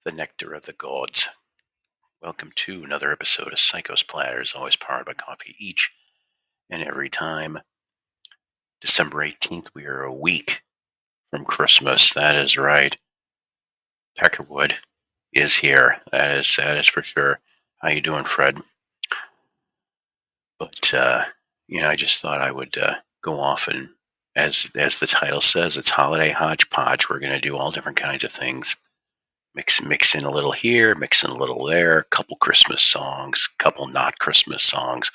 the nectar of the gods. Welcome to another episode of Psycho's Platters, always powered by coffee each and every time. December 18th, we are a week from Christmas. That is right. Peckerwood is here. That is for sure. How you doing, Fred? But I just thought I would go off and, as the title says, it's holiday hodgepodge. We're going to do all different kinds of things. Mix in a little here, mix in a little there, couple Christmas songs, couple not Christmas songs.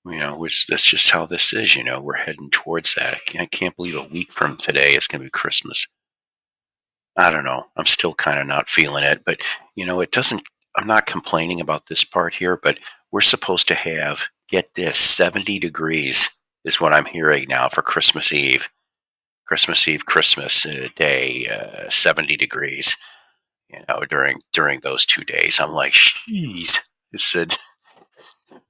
That's just how this is. We're heading towards that. I can't believe a week from today it's going to be Christmas. I don't know. I'm still kind of not feeling it, but it doesn't. I'm not complaining about this part here, but we're supposed to have, get this, 70 degrees is what I'm hearing now for Christmas Eve. Christmas Eve, Christmas Day, 70 degrees. During those 2 days, I'm like, jeez. I said,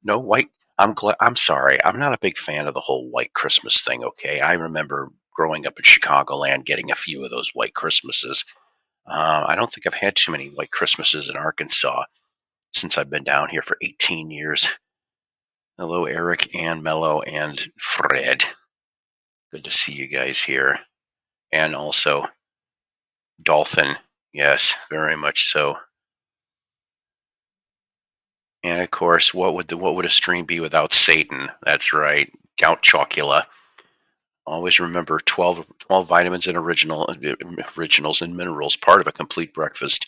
no white. I'm sorry. I'm not a big fan of the whole white Christmas thing. Okay, I remember growing up in Chicagoland, getting a few of those white Christmases. I don't think I've had too many white Christmases in Arkansas since I've been down here for 18 years. Hello, Eric and Mello and Fred. Good to see you guys here, and also Dolphin. Yes, very much so. And of course, what would a stream be without Satan? That's right, Count Chocula. Always remember 12 vitamins and originals and minerals, part of a complete breakfast.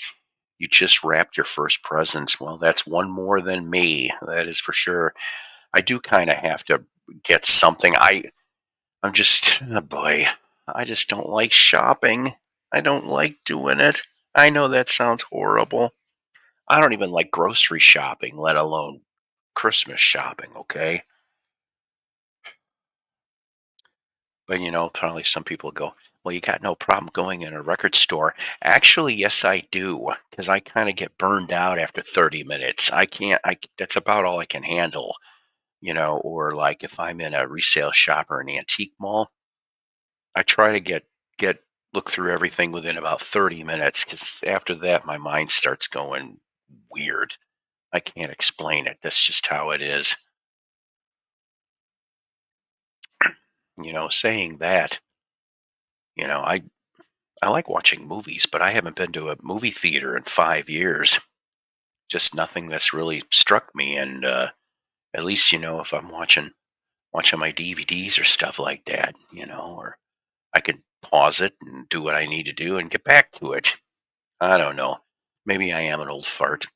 You just wrapped your first presents. Well, that's one more than me. That is for sure. I do kind of have to get something. I'm just, oh boy, I just don't like shopping. I don't like doing it. I know that sounds horrible. I don't even like grocery shopping, let alone Christmas shopping, okay? But probably some people go, well, you got no problem going in a record store. Actually, yes, I do, because I kind of get burned out after 30 minutes. I can't, that's about all I can handle, or like if I'm in a resale shop or an antique mall, I try to get, look through everything within about 30 minutes, because after that, my mind starts going weird. I can't explain it. That's just how it is. Saying that, you know, I I like watching movies, but I haven't been to a movie theater in 5 years. Just nothing that's really struck me. And at least if I'm watching my DVDs or stuff like that, or I could pause it and do what I need to do and get back to it. I don't know. Maybe I am an old fart.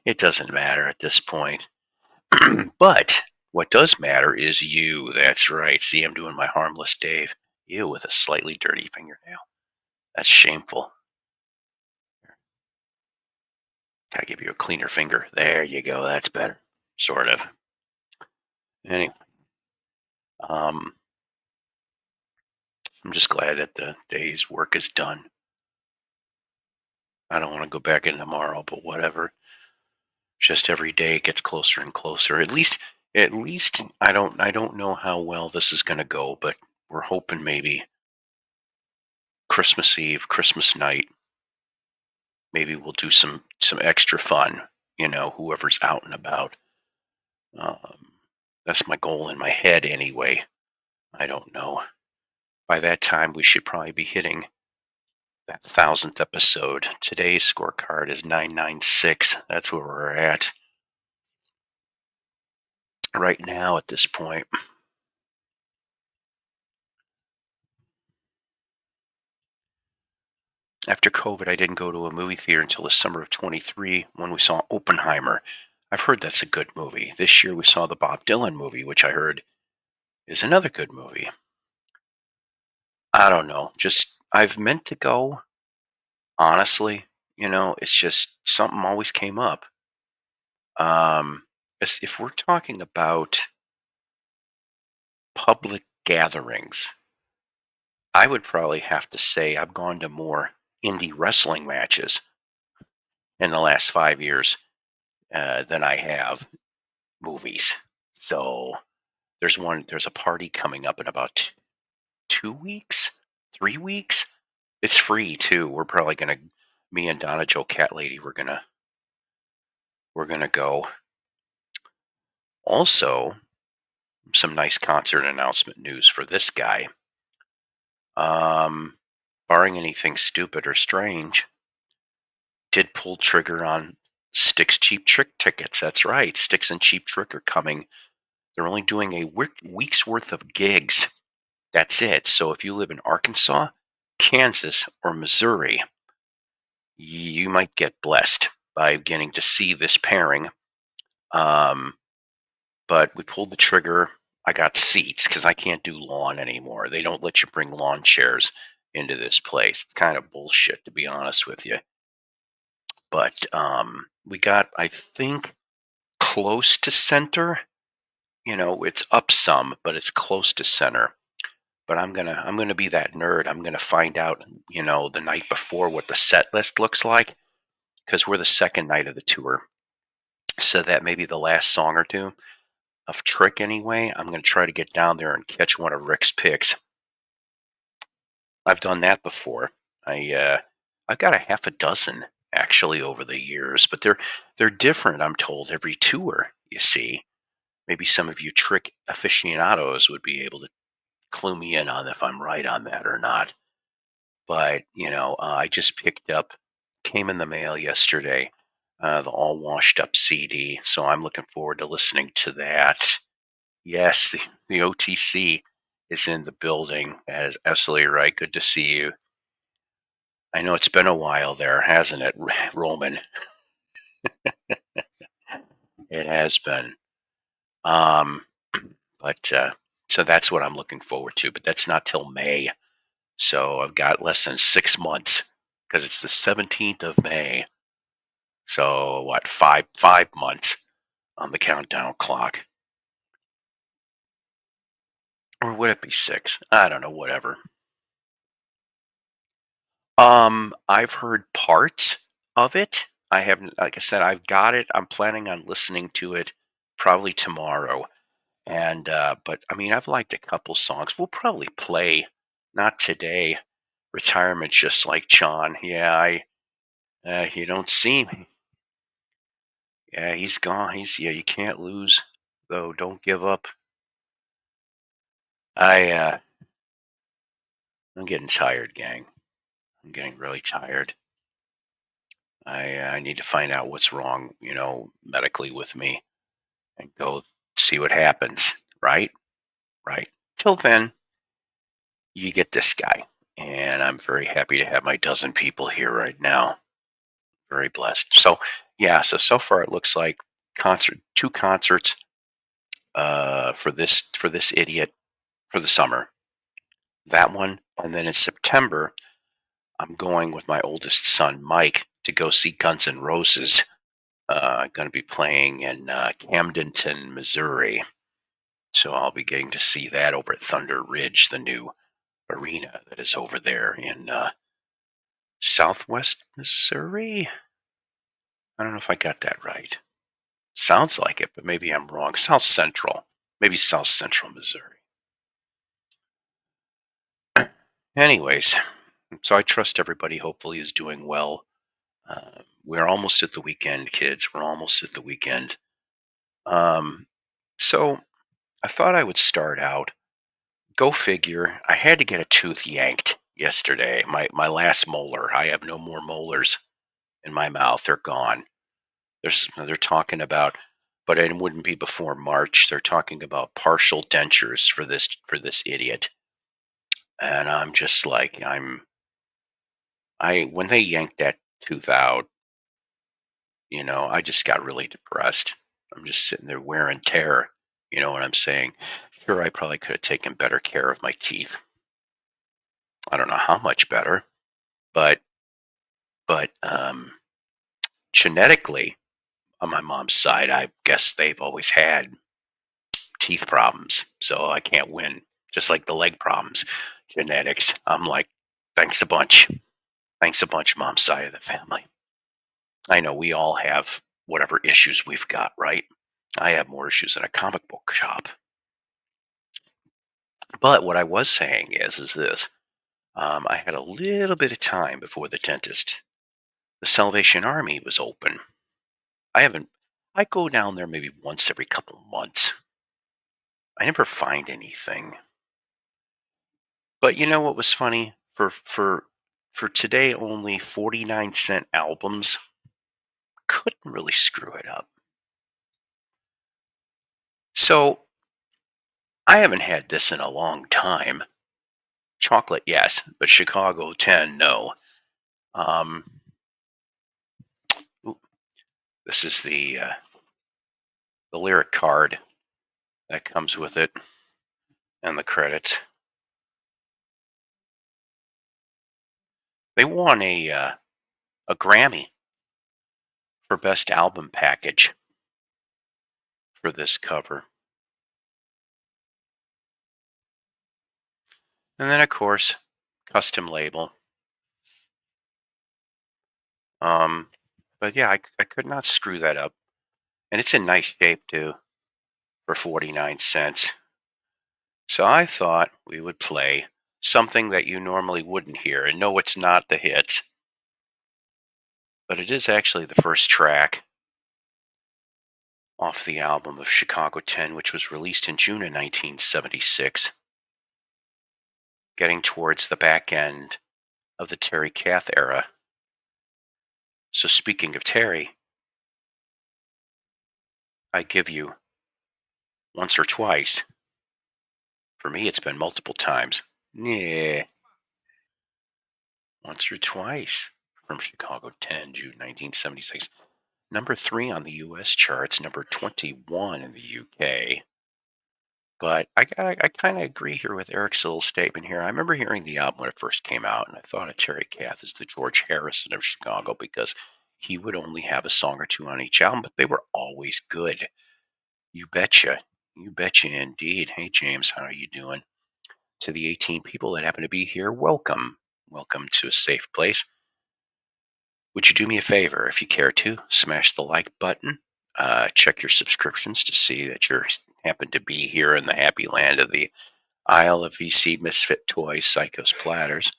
It doesn't matter at this point. But what does matter is you. That's right. See, I'm doing my harmless Dave. You with a slightly dirty fingernail. That's shameful. Gotta give you a cleaner finger. There you go. That's better. Sort of. Anyway, um, I'm just glad that the day's work is done. I don't want to go back in tomorrow, but whatever. Just every day it gets closer and closer. At least I don't know how well this is going to go, but we're hoping maybe Christmas Eve, Christmas night, maybe we'll do some extra fun. Whoever's out and about. Um, that's my goal in my head anyway. I don't know. By that time, we should probably be hitting that 1,000th episode. Today's scorecard is 996. That's where we're at right now at this point. After COVID, I didn't go to a movie theater until the summer of 23 when we saw Oppenheimer. I've heard that's a good movie. This year we saw the Bob Dylan movie, which I heard is another good movie. I don't know. Just, I've meant to go, honestly. It's just something always came up. If we're talking about public gatherings, I would probably have to say I've gone to more indie wrestling matches in the last 5 years than I have movies. So there's a party coming up in about 2 weeks, 3 weeks. It's free too. We're probably going to Me and Donna Joe Cat Lady, we're gonna go. Also, some nice concert announcement news for this guy. Um, Barring anything stupid or strange, did pull trigger on Styx Cheap Trick tickets. That's right, Styx and Cheap Trick are coming. They're only doing a week's worth of gigs. That's it. So if you live in Arkansas, Kansas, or Missouri, you might get blessed by getting to see this pairing. Um, but we pulled the trigger. I got seats because I can't do lawn anymore. They don't let you bring lawn chairs into this place. It's kind of bullshit, to be honest with you. But we got, I think, close to center. It's up some, but it's close to center. But I'm gonna be that nerd. I'm gonna find out, the night before what the set list looks like because we're the second night of the tour. So that maybe the last song or two of Trick anyway. I'm gonna try to get down there and catch one of Rick's picks. I've done that before. I've got a half a dozen actually over the years, but they're different. I'm told every tour. You see, maybe some of you Trick aficionados would be able to clue me in on if I'm right on that or not. But I just picked up, came in the mail yesterday, the all washed up CD. So I'm looking forward to listening to that. Yes, the OTC is in the building. That is absolutely right. Good to see you. I know it's been a while there, hasn't it, Roman? It has been. Um, but so that's what I'm looking forward to. But that's not till May. So I've got less than 6 months because it's the 17th of May. So what, five months on the countdown clock. Or would it be six? I don't know, whatever. I've heard parts of it. I haven't, like I said, I've got it. I'm planning on listening to it probably tomorrow. And but I mean, I've liked a couple songs. We'll probably play, not today. Retirement's just like John. Yeah, you don't see me. Yeah, he's gone. Yeah, you can't lose though. Don't give up. I I'm getting tired, gang. I'm getting really tired. I need to find out what's wrong, medically with me and go see what happens. Right, right. Till then, you get this guy, and I'm very happy to have my dozen people here right now. Very blessed. So yeah, so far it looks like two concerts for this idiot for the summer. That one, and then in September I'm going with my oldest son Mike to go see Guns N' Roses. Going to be playing in Camdenton, Missouri. So I'll be getting to see that over at Thunder Ridge, the new arena that is over there in Southwest Missouri. I don't know if I got that right. Sounds like it, but maybe I'm wrong. South Central. Maybe South Central Missouri. Anyways, so I trust everybody hopefully is doing well. We're almost at the weekend, kids. We're almost at the weekend. Um, so I thought I would start out. Go figure. I had to get a tooth yanked yesterday. My last molar. I have no more molars in my mouth. They're gone. They're talking about, but it wouldn't be before March. They're talking about partial dentures for this idiot. And I'm just like I when they yanked that tooth out, I just got really depressed. I'm just sitting there wear and tear. You know what I'm saying? Sure, I probably could have taken better care of my teeth. I don't know how much better, but genetically, on my mom's side, I guess they've always had teeth problems, so I can't win. Just like the leg problems, genetics. I'm like, thanks a bunch. Thanks a bunch, mom's side of the family. I know we all have whatever issues we've got, right? I have more issues than a comic book shop. But what I was saying is this: I had a little bit of time before the dentist the Salvation Army was open. I go down there maybe once every couple months. I never find anything. But you know what was funny? For today only 49-cent albums, couldn't really screw it up. So I haven't had this in a long time. Chocolate, yes, but Chicago 10, no. Um, this is the lyric card that comes with it and the credits. They won a Grammy for best album package for this cover. And then, of course, custom label. Um, but yeah, I could not screw that up. And it's in nice shape, too, for 49 cents. So I thought we would play something that you normally wouldn't hear. And no, it's not the hits, but it is actually the first track off the album of Chicago 10, which was released in June of 1976, getting towards the back end of the Terry Kath era. So speaking of Terry, I give you once or twice. For me, it's been multiple times. Yeah, once or twice from Chicago 10, June 1976. Number 3 on the US charts, number 21 in the UK. But I kind of agree here with Eric's little statement here. I remember hearing the album when it first came out, and I thought of Terry Kath as the George Harrison of Chicago because he would only have a song or two on each album, but they were always good. You betcha. You betcha indeed. Hey, James, how are you doing? To the 18 people that happen to be here, welcome. Welcome to a safe place. Would you do me a favor, if you care to, smash the like button. Check your subscriptions to see that you happen to be here in the happy land of the Isle of VC Misfit Toys, Psychos Platters.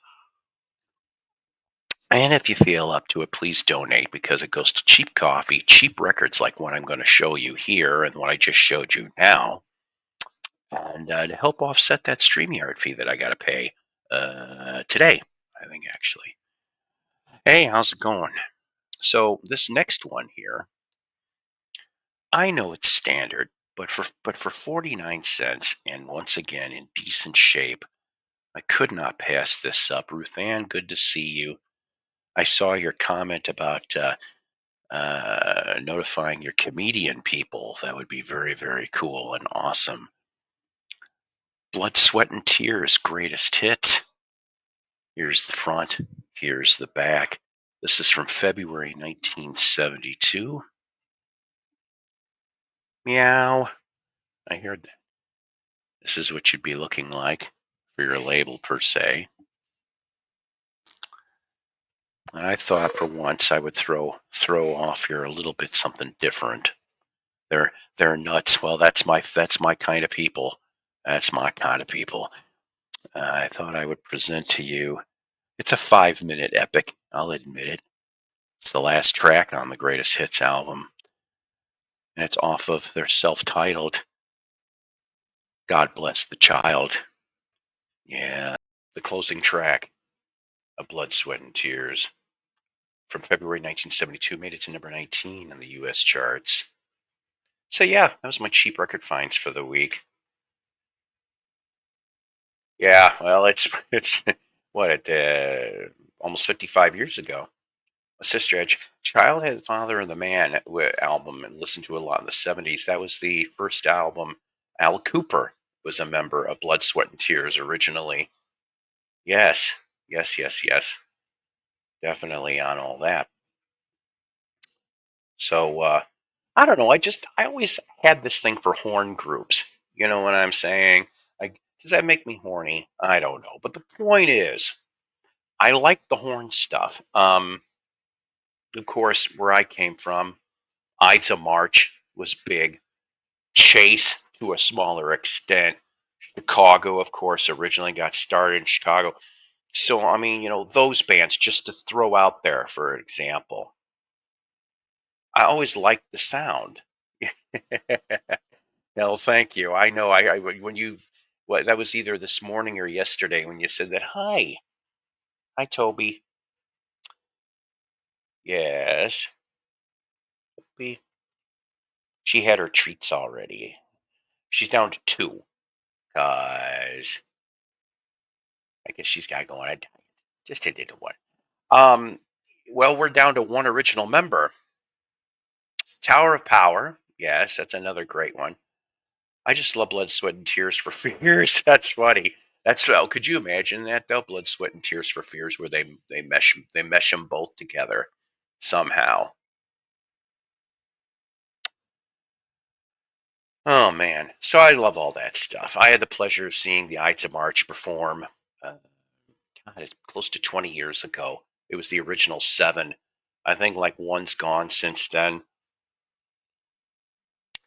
And if you feel up to it, please donate because it goes to cheap coffee, cheap records like what I'm going to show you here and what I just showed you now. And to help offset that StreamYard fee that I got to pay today, I think, actually. Hey, how's it going? So this next one here, I know it's standard, but for 49 cents and once again in decent shape, I could not pass this up. Ruth Ann, good to see you. I saw your comment about notifying your comedian people. That would be very, very cool and awesome. Blood, Sweat, and Tears, greatest hit. Here's the front. Here's the back. This is from February 1972. Meow. I heard that. This is what you'd be looking like for your label, per se. And I thought for once I would throw off here a little bit something different. They're nuts. Well, that's my kind of people. That's my kind of people. I thought I would present to you. It's a 5-minute epic. I'll admit it. It's the last track on the Greatest Hits album, and it's off of their self-titled "God Bless the Child." Yeah, the closing track of "Blood, Sweat, and Tears" from February 1972 made it to number 19 on the U.S. charts. So yeah, that was my cheap record finds for the week. Yeah, well, it's what almost 55 years ago. A Sister Edge, Childhood Father of the Man album, and listened to a lot in the 70s. That was the first album. Al Cooper was a member of Blood, Sweat, and Tears originally. Yes, yes, yes, yes. Definitely on all that. So I don't know. I always had this thing for horn groups. You know what I'm saying? Like, does that make me horny? I don't know. But the point is, I like the horn stuff. Of course, where I came from, Ides of March was big. Chase to a smaller extent. Chicago, of course, originally got started in Chicago. So, I mean, those bands, just to throw out there for example, I always liked the sound. No, thank you. I know. When you, what that was either this morning or yesterday when you said that. Hi, Toby. Yes, she had her treats already. She's down to two. Cause I guess she's got to go on a diet. Just to do one. Um, well, we're down to one original member. Tower of Power. Yes, that's another great one. I just love Blood, Sweat, and Tears for Fears. That's funny. That's could you imagine that though? Blood, Sweat, and Tears for Fears, where they mesh them both together somehow. Oh man, so I love all that stuff. I had the pleasure of seeing the Ides of March perform. Uh, God, it's close to 20 years ago. It was the original seven. I think like one's gone since then.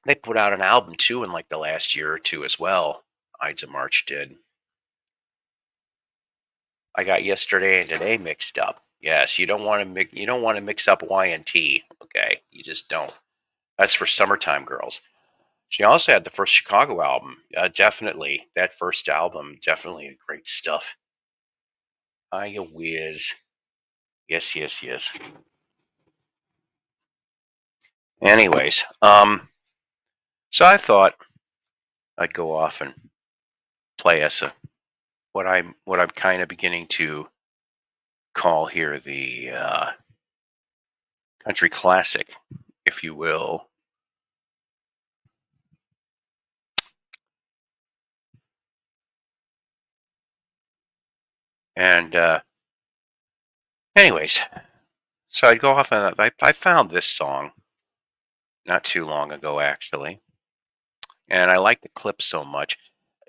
They put out an album too in like the last year or two as well. Ides of March did. I got yesterday and today mixed up. Yes, you don't want to mix up Y and T. Okay, you just don't. That's for summertime girls. She also had the first Chicago album. Definitely that first album, definitely great stuff. I whiz. Yes, yes, yes. Anyways, so I thought I'd go off and play us what I'm kind of beginning to call here the country classic, if you will. And anyways, so I'd go off and I found this song not too long ago, actually, and I like the clip so much.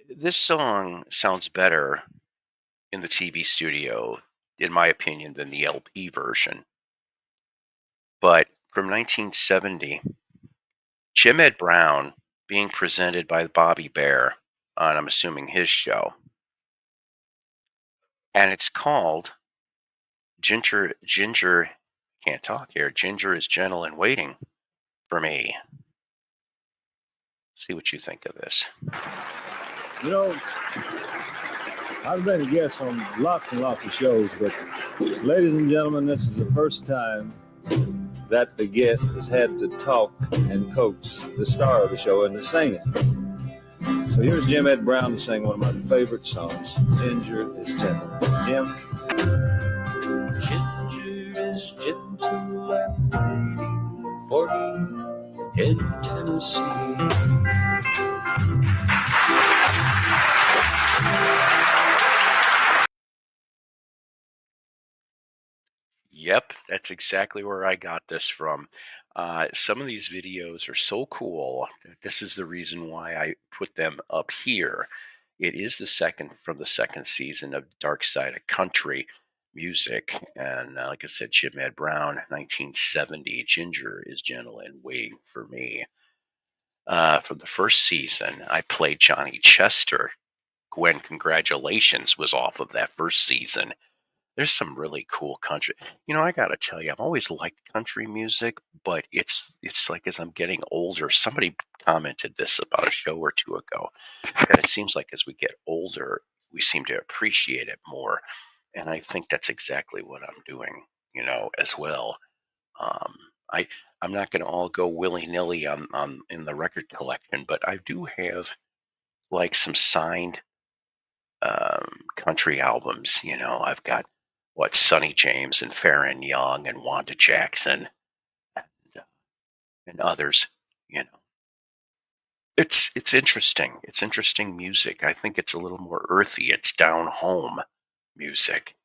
This song sounds better in the TV studio, in my opinion, than the LP version. But from 1970, Jim Ed Brown being presented by Bobby Bear on, I'm assuming, his show. And it's called Ginger, can't talk here. Ginger is gentle and waiting for me. See what you think of this. You know, I've been a guest on lots and lots of shows, but ladies and gentlemen, this is the first time that the guest has had to talk and coax the star of the show into singing. So here's Jim Ed Brown to sing one of my favorite songs, Ginger is Gentle. Jim? Ginger is gentle and waiting for me in Tennessee. Yep, that's exactly where I got this from. Some of these videos are so cool. This is the reason why I put them up here. It is the second from the second season of Dark Side of Country music. And like I said, Jim Ed Brown, 1970, Ginger is gentle and waiting for me. From the first season, I played Johnny Chester. Gwen, Congratulations was off of that first season. There's some really cool country. I gotta tell you, I've always liked country music, but it's like as I'm getting older, somebody commented this about a show or two ago, that it seems like as we get older, we seem to appreciate it more. And I think that's exactly what I'm doing, as well. Um, I I'm not gonna all go willy nilly on in the record collection, but I do have like some signed country albums. I've got what Sonny James and Farron Young and Wanda Jackson and, and others. You know, it's interesting. It's interesting music. I think it's a little more earthy. It's down home music.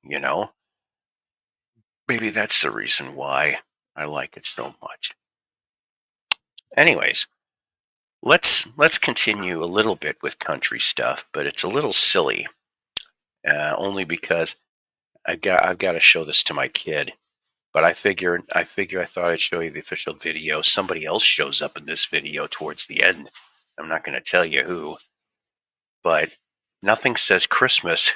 Maybe that's the reason why I like it so much. Anyways, let's continue a little bit with country stuff, but it's a little silly, only because I've got to show this to my kid. But I thought I'd show you the official video. Somebody else shows up in this video towards the end. I'm not going to tell you who, but nothing says Christmas.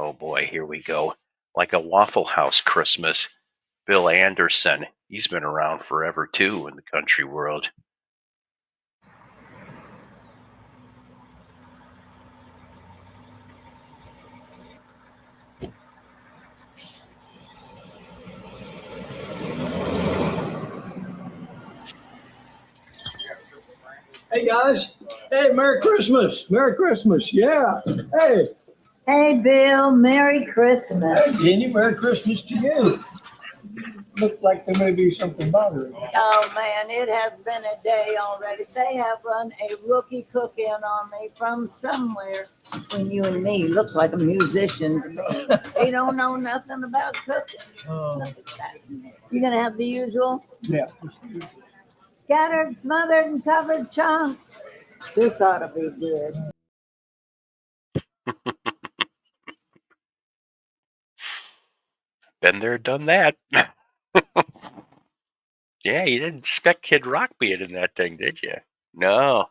Oh boy, here we go. Like a Waffle House Christmas. Bill Anderson. He's been around forever too in the country world. Hey guys, hey, Merry Christmas, Merry Christmas, yeah. Hey, Hey, Bill, Merry Christmas. hey, Jeannie, Merry Christmas to you. Looked like there may be something bothering you. Oh, man, it has been a day already. They have run a rookie cook-in on me from somewhere. Between you and me, looks like a musician to me. He don't know nothing about cooking. Look at that. You gonna have the usual? Yeah. Scattered, smothered, and covered chunked. This ought to be good. Been there, done that. Yeah, you didn't expect Kid Rock being in that thing, did you? No.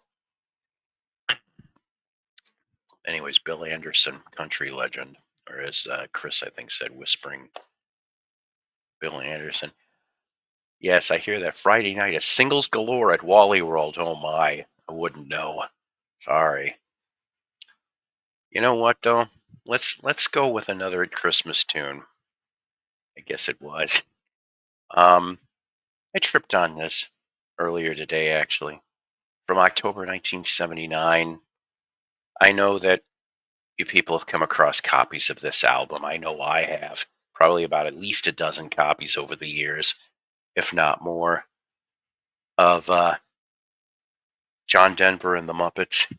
Anyways, Bill Anderson, country legend, or as Chris, I think, said, whispering Bill Anderson. Yes, I hear that Friday night is singles galore at Wally World. Oh my, I wouldn't know. Sorry. You know what though? Let's go with another Christmas tune. I guess it was. I tripped on this earlier today, actually, from October 1979. I know that you people have come across copies of this album. I know I have. Probably about at least a dozen copies over the years, if not more, of John Denver and the Muppets.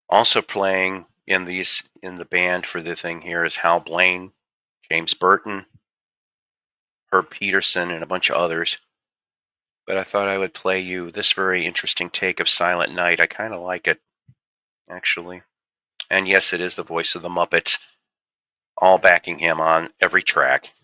Also playing in the band for the thing here is Hal Blaine, James Burton, Herb Peterson, and a bunch of others. But I thought I would play you this very interesting take of Silent Night. I kind of like it, actually. And yes, it is the voice of the Muppets, all backing him on every track.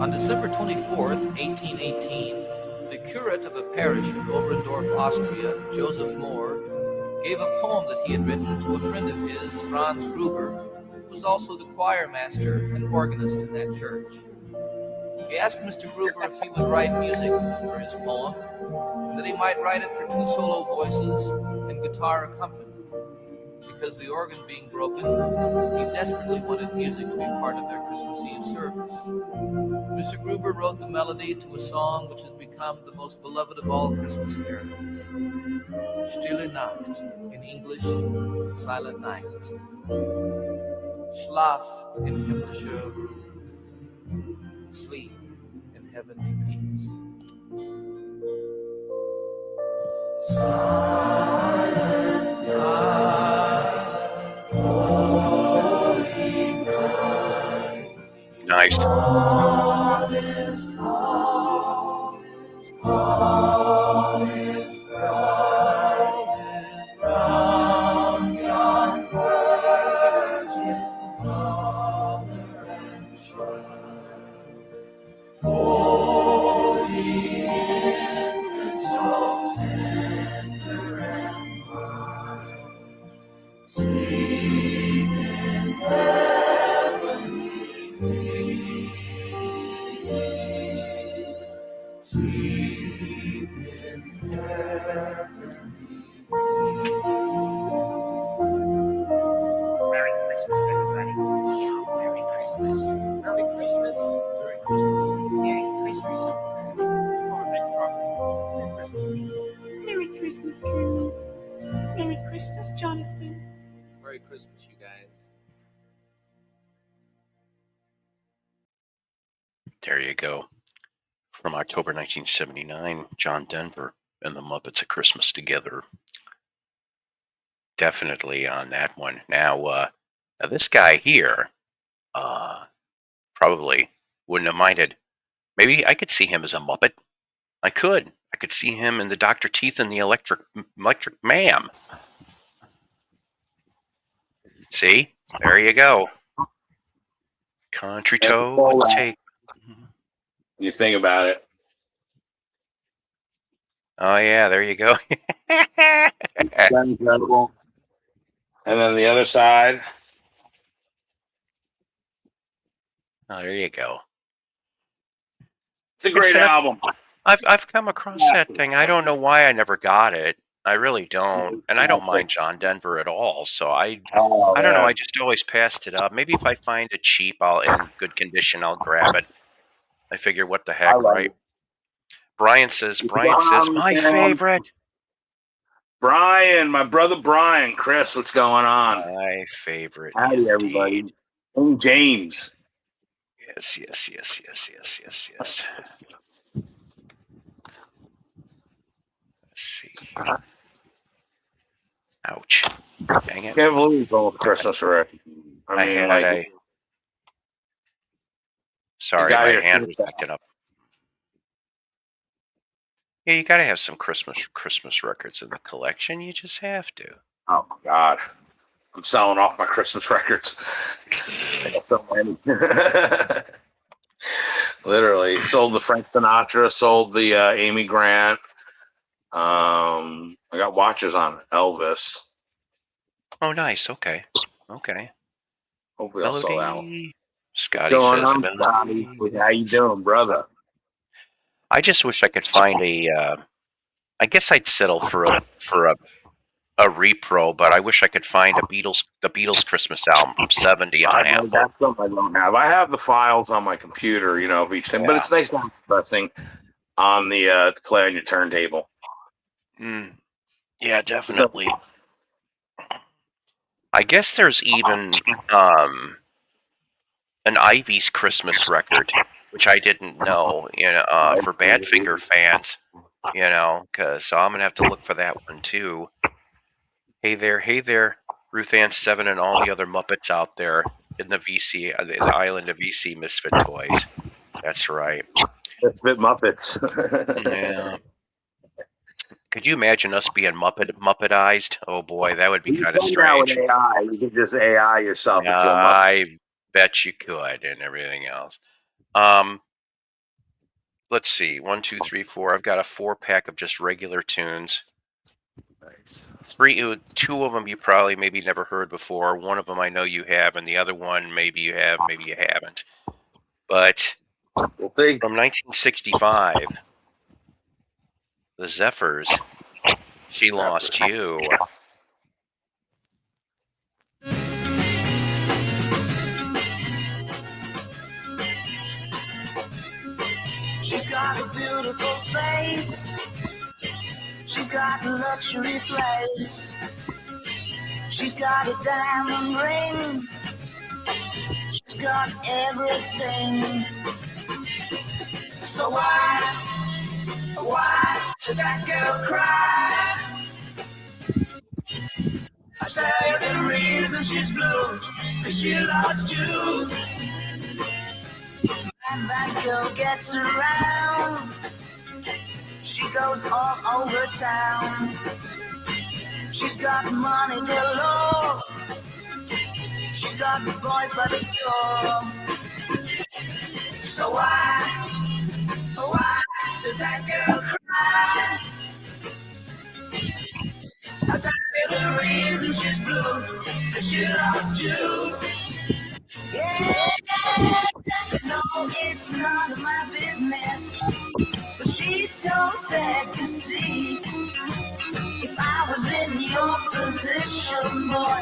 On December 24th, 1818, the curate of a parish in Oberndorf, Austria, Joseph Mohr, gave a poem that he had written to a friend of his, Franz Gruber, who was also the choir master and organist in that church. He asked Mr. Gruber if he would write music for his poem, and that he might write it for 2 solo voices and guitar accompaniment. Because the organ being broken, he desperately wanted music to be part of their Christmas Eve service. Mr. Gruber wrote the melody to a song which has become the most beloved of all Christmas carols. Stille Nacht, in English, Silent Night. Schlaf in himmlische Ruhe. Sleep in heavenly peace. Silent night, holy night. Nice. All is calm, all is bright, round yon virgin mother and child. Holy infant, so tender and mild, sleep in heavenly peace, sleep in Merry Christmas, you guys. There you go. From October 1979, John Denver and the Muppets: A Christmas Together. Definitely on that one. Now this guy here probably wouldn't have minded. Maybe I could see him as a Muppet. I could see him in the Dr. Teeth and the Electric Ma'am. See? There you go. Country toe would take. You think about it. Oh yeah, there you go. That's incredible. And then the other side. Oh, there you go. It's a great album. I've come across that thing. I don't know why I never got it. I really don't, and I don't mind John Denver at all. So I don't know. I just always passed it up. Maybe if I find it cheap, in good condition, I'll grab it. I figure, what the heck, right? Brian says my favorite. Brian, my brother Brian, Chris, what's going on? My favorite. Howdy, everybody. And James. Yes. Let's see. Ouch. Dang it. Can't believe it's almost Christmas already. Sorry, my hand was acting up. Yeah, you got to have some Christmas records in the collection. You just have to. Oh, my God. I'm selling off my Christmas records. I got so many. Literally. Sold the Frank Sinatra, sold the Amy Grant. I got watches on Elvis. Oh, nice. Okay. Hopefully I'll sell that one. Scotty says, Scotty? How you doing, brother? I just wish I could find I guess I'd settle for a repro, but I wish I could find the Beatles Christmas album from '70 on Apple. That's something I don't have. I have the files on my computer, of each thing, but it's nice to have something on the to play on your turntable. Yeah, definitely. I guess there's even an Ivy's Christmas record, which I didn't know, for Badfinger fans, so I'm going to have to look for that one too. Hey there, Ruth Ann 7 and all the other Muppets out there in the VC, the island of VC Misfit Toys. That's right. Misfit Muppets. Yeah. Could you imagine us being Muppetized? Oh boy, that would be kind of strange. With AI, you could just AI yourself. I bet you could, and everything else. Let's see. 1, 2, 3, 4. I've got a 4-pack of just regular tunes. Nice. 2 of them you probably maybe never heard before. One of them I know you have, and the other one maybe you have, maybe you haven't. But from 1965, the Zephyrs, She Lost You. She's got a beautiful face. She's got a luxury place. She's got a diamond ring. She's got everything. So why does that girl cry? I tell you the reason she's blue, 'cause she lost you. And that girl gets around. She goes all over town. She's got money galore. She's got the boys by the score. So why does that girl cry? I tell you the reason she's blue, 'cause she lost you. Yeah, no, it's none of my business, but she's so sad to see. If I was in your position, boy,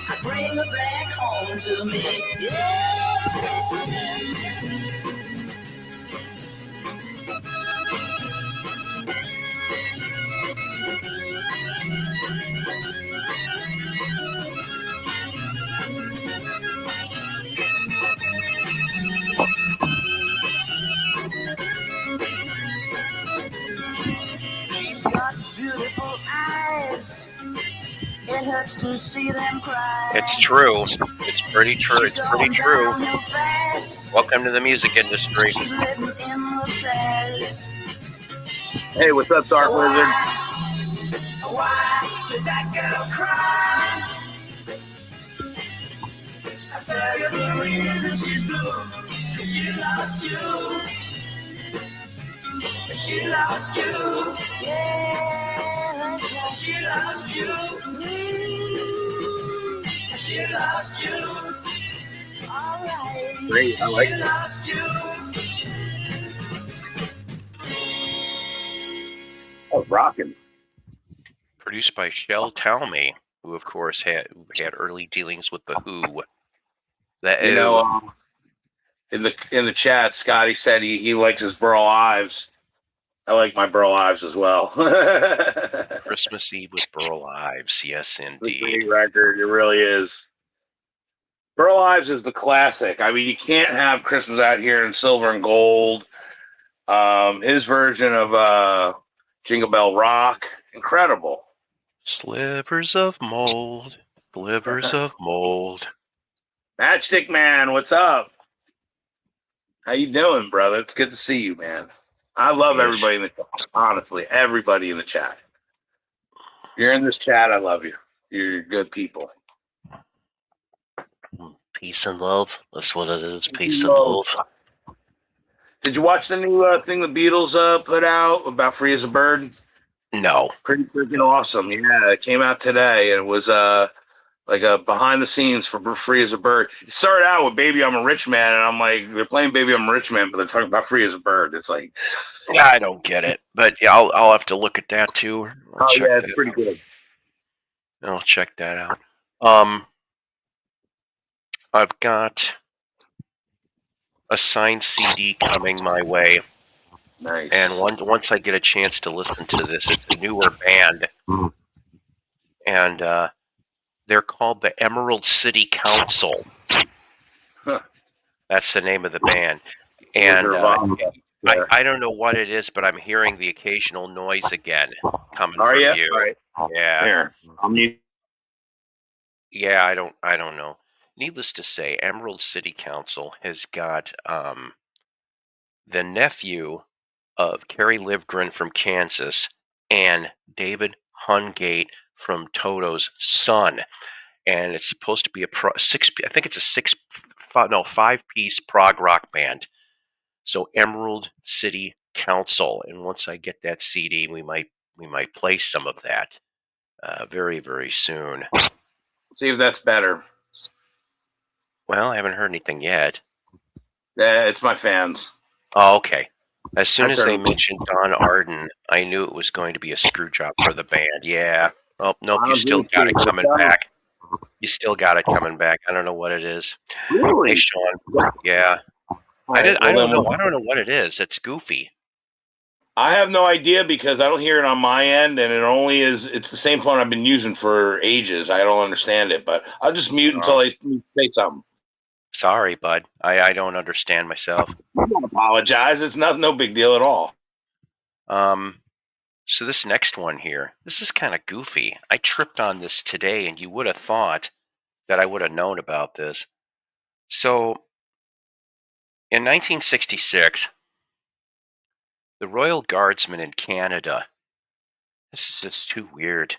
I'd bring her back home to me. Yeah. hurts to see them cry. It's true. It's pretty true. It's pretty true. Welcome to the music industry. She's living in the past. Hey, what's up, Dark Wizard? Why does that girl cry? I'll tell you the reason she's blue. 'Cause she lost you. She lost you. Yeah. She lost you. She lost you. All right. Great, I like She it. lost you. Oh, rocking. Produced by Shel Talmy, who of course had early dealings with the Who. You know, in the chat, Scotty said he likes his Burl Ives. I like my Burl Ives as well. Christmas Eve with Burl Ives. Yes, It's a indeed. great record. It really is. Burl Ives is the classic. I mean, you can't have Christmas Out Here in Silver and Gold. His version of Jingle Bell Rock, incredible. Slivers of mold. Slivers of mold. Matchstick Man, what's up? How you doing, brother? It's good to see you, man. I love Yes. everybody in the chat. Honestly, everybody in the chat. If you're in this chat, I love you. You're good people. Peace and love. That's what it is. Peace and Love. love. Did you watch the new thing the Beatles put out about Free as a Bird? No. Pretty freaking awesome. Yeah, it came out today, and it was like a behind the scenes for Free as a Bird. It started out with Baby I'm a Rich Man, and I'm like, they're playing Baby I'm a Rich Man, but they're talking about Free as a Bird. It's like, Yeah, I don't get it, but yeah, I'll have to look at that too. I'll oh check yeah, it's that pretty out. good. I'll check that out. I've got a signed CD coming my way, Nice. and once I get a chance to listen to this, it's a newer band, and they're called the Emerald City Council. Huh. That's the name of the band, and Yeah. I don't know what it is, but I'm hearing the occasional noise again coming Are from you? you. All right. Yeah. Here, I'm you. Yeah, I don't know. Needless to say, Emerald City Council has got the nephew of Kerry Livgren from Kansas and David Hungate from Toto's son, and it's supposed to be a I think it's a 5-piece prog rock band. So Emerald City Council, and once I get that CD, we might play some of that very, very soon. See if that's better. Well, I haven't heard anything yet. Yeah, it's my fans. Oh, okay. As soon I've as heard they them. mentioned Don Arden, I knew it was going to be a screw job for the band. Yeah. Oh, nope, you I'm still good got it too. coming back. You still got it coming back. I don't know what it is. Really? Hey, Sean. Yeah. I don't know. I don't know what it is. It's goofy. I have no idea because I don't hear it on my end, and it's the same phone I've been using for ages. I don't understand it, but I'll just mute until I say something. Sorry, bud. I don't understand myself. I don't apologize. It's no big deal at all. So this next one here, this is kind of goofy. I tripped on this today, and you would have thought that I would have known about this. So, in 1966, the Royal Guardsmen in Canada, this is just too weird.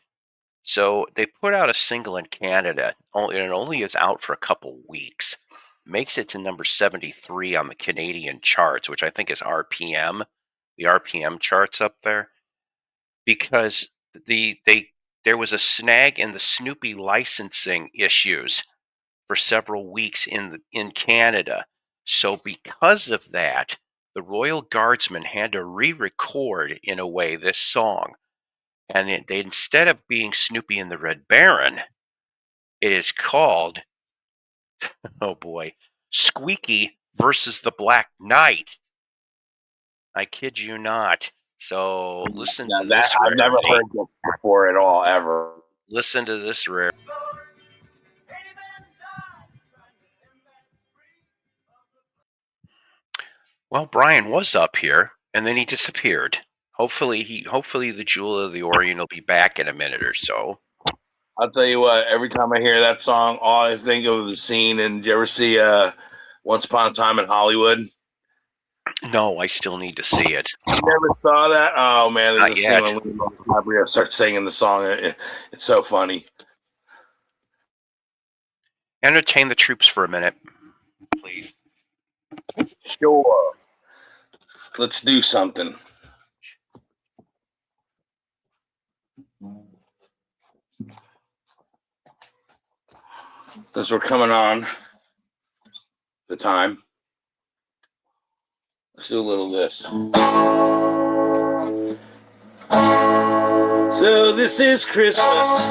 So they put out a single in Canada, and it only is out for a couple weeks. Makes it to number 73 on the Canadian charts, which I think is RPM, the RPM charts up there, because there was a snag in the Snoopy licensing issues for several weeks in Canada. So because of that, the Royal Guardsmen had to re-record, in a way, this song. And they, instead of being Snoopy and the Red Baron, it is called, oh boy, Squeaky versus the Black Knight. I kid you not. So listen to this. I've never heard that before at all, ever. Listen to this rare. Well, Brian was up here, and then he disappeared. Hopefully the Jewel of the Orient will be back in a minute or so. I'll tell you what. Every time I hear that song, all I think of is the scene. And did you ever see Once Upon a Time in Hollywood? No, I still need to see it. You never saw that? Oh man, there's Not a yet. scene when Leonardo DiCaprio starts singing the song. It's so funny. Entertain the troops for a minute, please. Sure. Let's do something. Since we're coming on the time, let's do a little of this. So this is Christmas,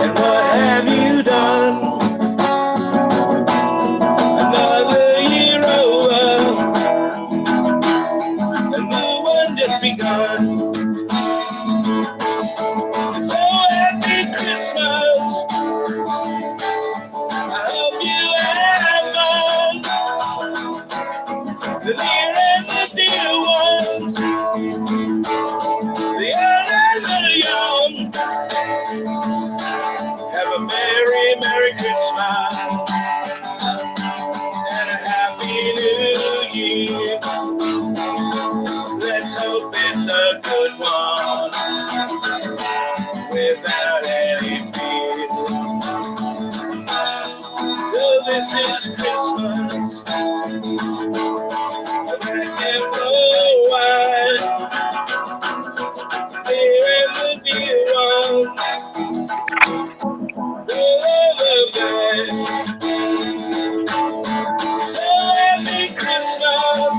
and what have you done? Another year over, a new one just begun. So happy Christmas, I hope you have fun. The near and the dear ones, the old and the young, have a merry, merry Christmas and a happy new year. Let's hope it's a good one without any fear. So this is Christmas, black and white, here in the dear one, love of that. So happy Christmas,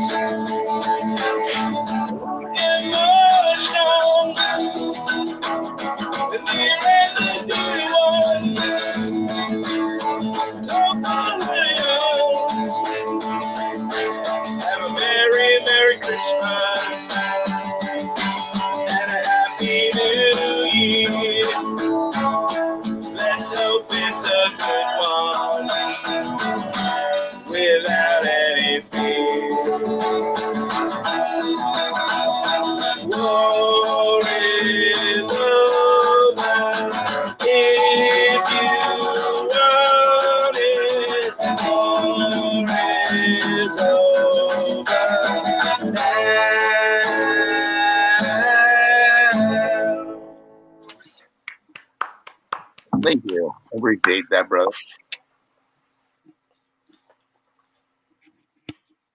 emotional, the dear and the dear one, love of the young. Have a merry, merry Christmas and a happy new year. Let's hope it's a good one without any fear. War is over if you want it. War is over now. Thank you. I appreciate that, brother.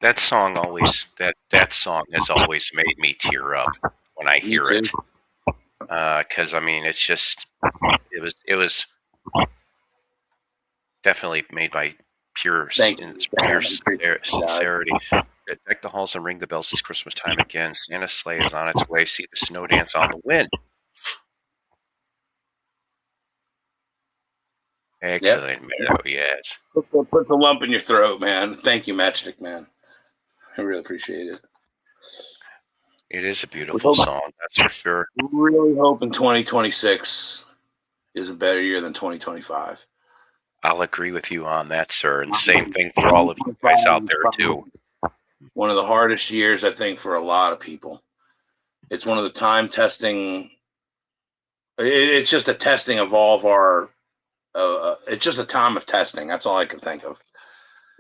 That song has always made me tear up when I hear it. Because I mean, it's just it was definitely made by pure sincerity. Deck the halls and ring the bells. It's Christmas time again. Santa's sleigh is on its way. See the snow dance on the wind. Excellent, man. Yes. Put the lump in your throat, man. Thank you, Matchstick Man. I really appreciate it. It is a beautiful song, that's for sure. We really hoping 2026 is a better year than 2025. I'll agree with you on that, sir. And same thing for all of you guys out there, too. One of the hardest years, I think, for a lot of people. It's one of the time testing. It's just a testing of all of our. It's just a time of testing. That's all I can think of.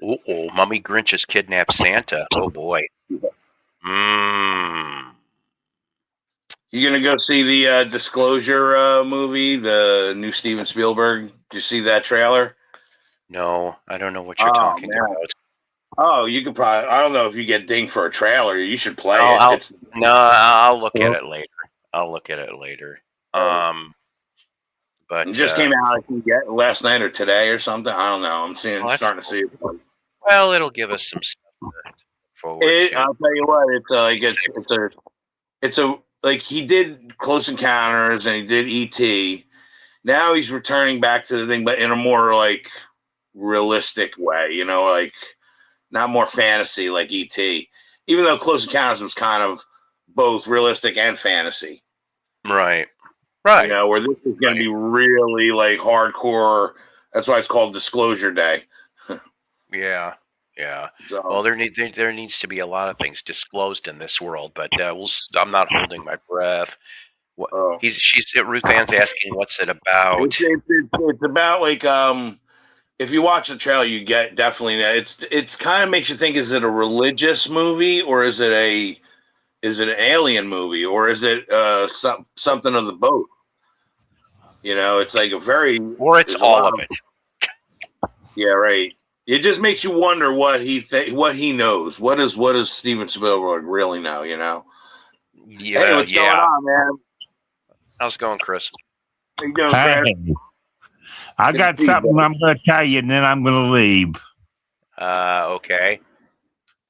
Oh, Mummy Grinch has kidnapped Santa. Oh boy. You gonna go see the Disclosure movie, the new Steven Spielberg? Did you see that trailer? No, I don't know what you're talking about. Oh, you could probably. I don't know if you get dinged for a trailer. You should play it. I'll look at it later. But it just came out. I think last night or today or something. I don't know. I'm starting to see it. Well, it'll give us some stuff to look forward to. I'll tell you what. It's like he did Close Encounters and he did E.T. Now he's returning back to the thing, but in a more like realistic way. You know, like not more fantasy like E.T. Even though Close Encounters was kind of both realistic and fantasy. Right. You know, where this is going to be really like hardcore. That's why it's called Disclosure Day. Yeah. So, well, there needs to be a lot of things disclosed in this world, but I'm not holding my breath. What Oh. Ruth Ann's asking, what's it about? It's about like if you watch the trailer, you get definitely it's kind of makes you think: is it a religious movie, or is it an alien movie, or is it something of the both? You know, it's like Or it's all of it. Yeah, right. It just makes you wonder what he knows. What does Steven Spielberg really know? You know. Yeah, Hey, what's going on, man? How's it going, Chris? How you doing, Chris? Hey, I got something I'm going to tell you, and then I'm going to leave. Okay.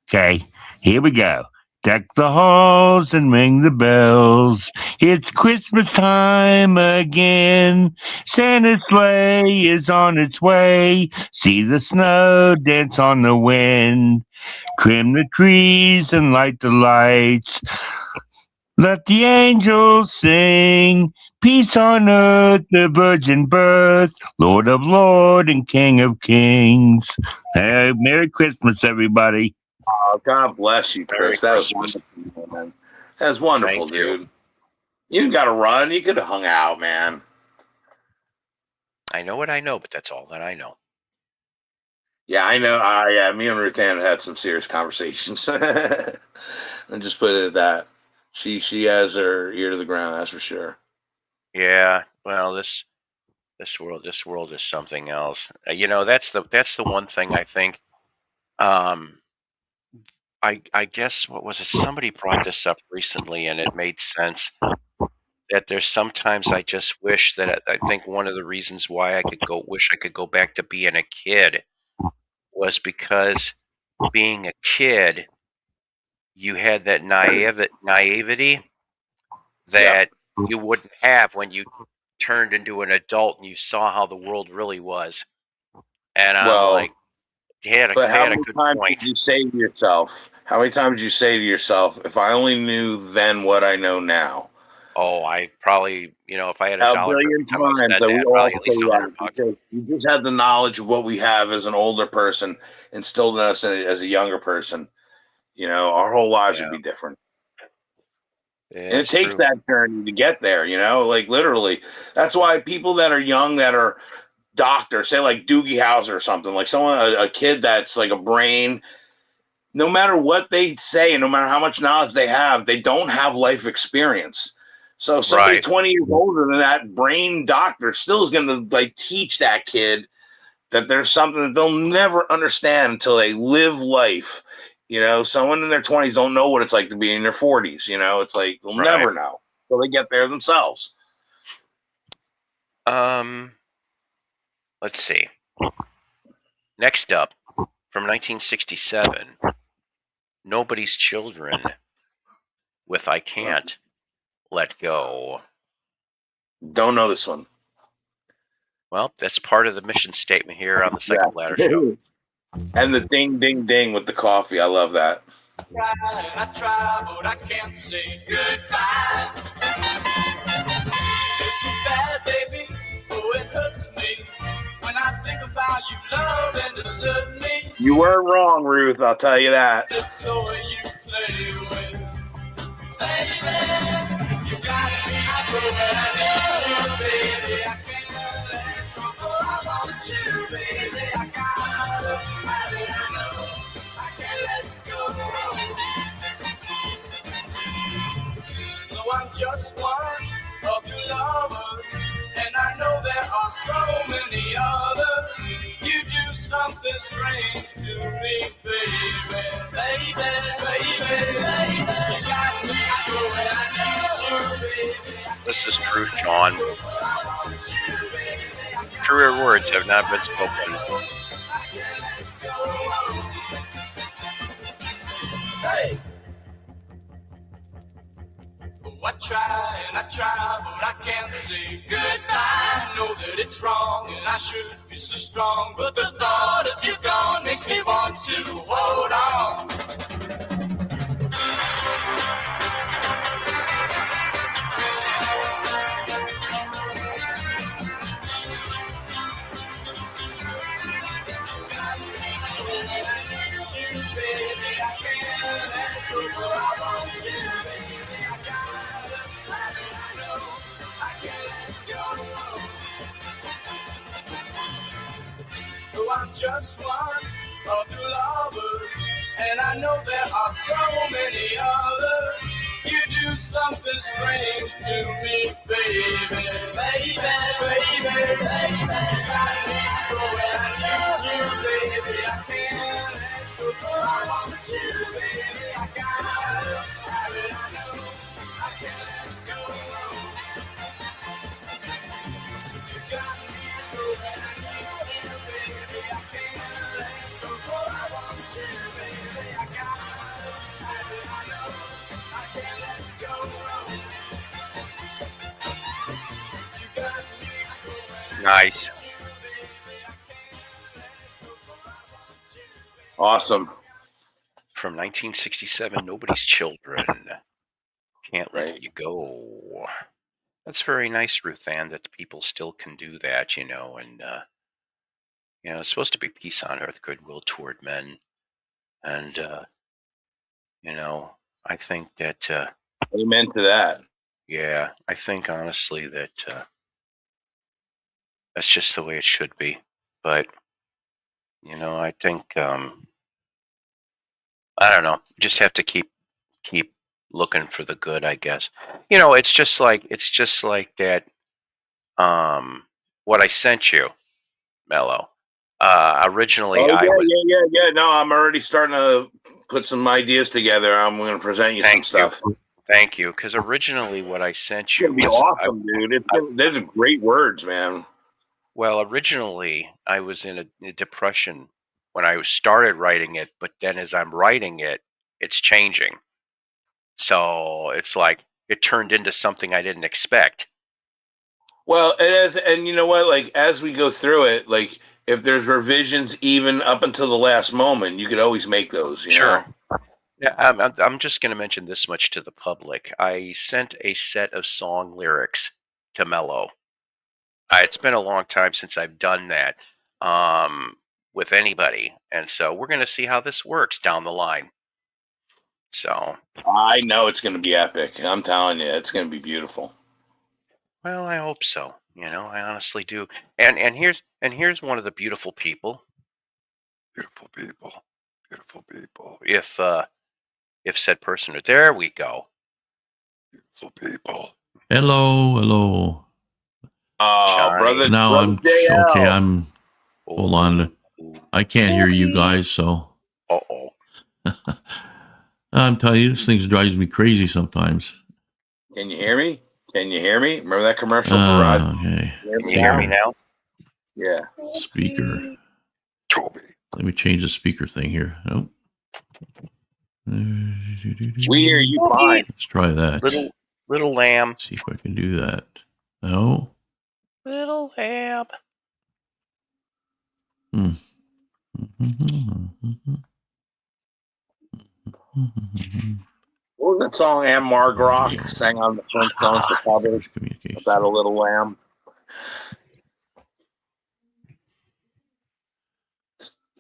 Okay, here we go. Deck the halls and ring the bells. It's Christmas time again. Santa's sleigh is on its way. See the snow dance on the wind. Trim the trees and light the lights. Let the angels sing. Peace on earth, the virgin birth, Lord of Lords and King of Kings. Hey, Merry Christmas, everybody. Oh, God bless you, Chris. That was wonderful, man. That was wonderful, dude. You didn't got to run. You could have hung out, man. I know what I know, but that's all that I know. Yeah, I know. Yeah, me and Ruth Ann had some serious conversations. And just put it at that. She has her ear to the ground, that's for sure. Yeah. Well, this world is something else. You know, that's the one thing I think. I guess, what was it? Somebody brought this up recently, and it made sense. That there's sometimes I just wish that I think one of the reasons why I could go back to being a kid was because being a kid, you had that naivety that you wouldn't have when you turned into an adult and you saw how the world really was. And I'm like, they had a good how many times point. did you say to yourself? How many times did you say to yourself, "If I only knew then what I know now"? Oh, I probably, if I had $1 for every time I said that, probably at least $100. You just have the knowledge of what we have as an older person instilled in us as a younger person. You know, our whole lives would be different. Yeah, and it takes that journey to get there, like literally. That's why people that are young, that are doctors, say like Doogie Howser or something, like a kid that's like a brain, no matter what they say and no matter how much knowledge they have, they don't have life experience. So somebody 20 years older than that brain doctor still is going to like teach that kid that there's something that they'll never understand until they live life. Someone in their 20s don't know what it's like to be in their 40s. It's like they'll never know till they get there themselves. Let's see. Next up, from 1967, Nobody's Children with I Can't Let Go. Don't know this one. Well, that's part of the mission statement here on the Second Ladder Show. And the ding, ding, ding with the coffee. I love that. I try, but I can't say goodbye. It's so bad, baby. Oh, it hurts me when I think of how you love and desert me. You weren't wrong, Ruth. I'll tell you that. The toy you play with, baby. You got me. I know that I need you, baby. I can't let go. Oh, I want you, baby. I gotta have it. I know I can't let go. So I'm just one of your lovers, and I know there are so many others. You do something strange to me, baby. Baby, baby, baby. You got me, I know that I need you, baby. This is true, Sean. Truer words have not been spoken. Hey! I try, but I can't say goodbye. I know that it's wrong, and I should be so strong. But the thought of you gone makes me want to hold on. so I'm just one of your lovers. And I know there are so many others. You do something strange to me, baby. Baby, baby, baby, baby. I need you, baby. I can't let go. I want you, baby. I gotta have it. I know I can't let go. You got me so that I need you, baby. I can't let go. I want you, baby. I gotta have it. I know I can't let go. You got me so that I Nice. need you, baby. I can't let go. I want you, baby. Awesome. From 1967, Nobody's Children. Can't Let Right. You Go. That's very nice, Ruth Ann, that people still can do that, and it's supposed to be peace on earth, goodwill toward men, and I think that, Amen to that. yeah, I think honestly that that's just the way it should be, but I think I don't know, just have to keep looking for the good, I guess. It's just like that. What I sent you, Mello. Originally, Oh I yeah, was. yeah. No, I'm already starting to put some ideas together. I'm going to present you some stuff. Thank you, because originally what I sent It's you going to be was. awesome, dude. Those are great words, man. Well, originally I was in a depression when I started writing it, but then as I'm writing it, it's changing. So it's like it turned into something I didn't expect. Well, and you know what? Like as we go through it, like if there's revisions even up until the last moment, you could always make those. You Sure. know? Yeah, I'm just going to mention this much to the public. I sent a set of song lyrics to Mello. It's been a long time since I've done that with anybody, and so we're going to see how this works down the line. So, I know it's going to be epic. I'm telling you, it's going to be beautiful. well, I hope so. I honestly do. And here's one of the beautiful people. Beautiful people. Beautiful people. If said person, there we go. Beautiful people. Hello. Oh, Johnny. brother, Now brother JL. okay. Hold on. I can't hear you guys, so. Uh-oh. I'm telling you, this thing drives me crazy sometimes. Can you hear me? Can you hear me? Remember that commercial? Okay. Can you hear me now? Yeah. Speaker. Toby. Let me change the speaker thing here. Nope. We hear you fine. Let's try that. Little lamb. See if I can do that. No. Little lamb. What was that song Anne Margrock sang on the Flintstones to cover about a little lamb?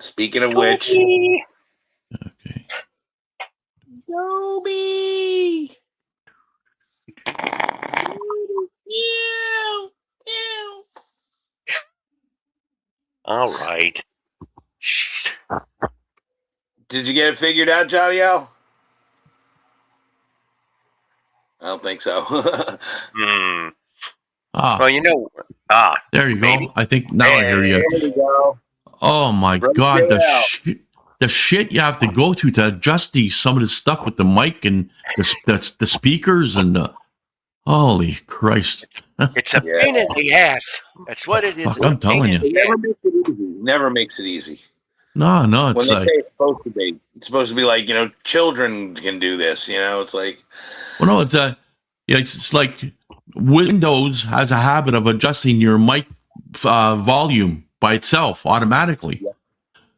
Speaking of which, okay. Toby. All right. Jeez. Did you get it figured out, Johnny L? I don't think so. Well, there you maybe. go. I think now I hear you. There we go. Oh my God, the shit you have to go to adjust some of the stuff with the mic and the speakers and holy Christ. It's a pain in the ass. That's what it is. I'm telling you. It never makes it easy. Never makes it easy. No, When it's they like say it's supposed to be, it's supposed to be like, children can do this. It's like. well, no, it's like Windows has a habit of adjusting your mic volume by itself automatically. Yeah.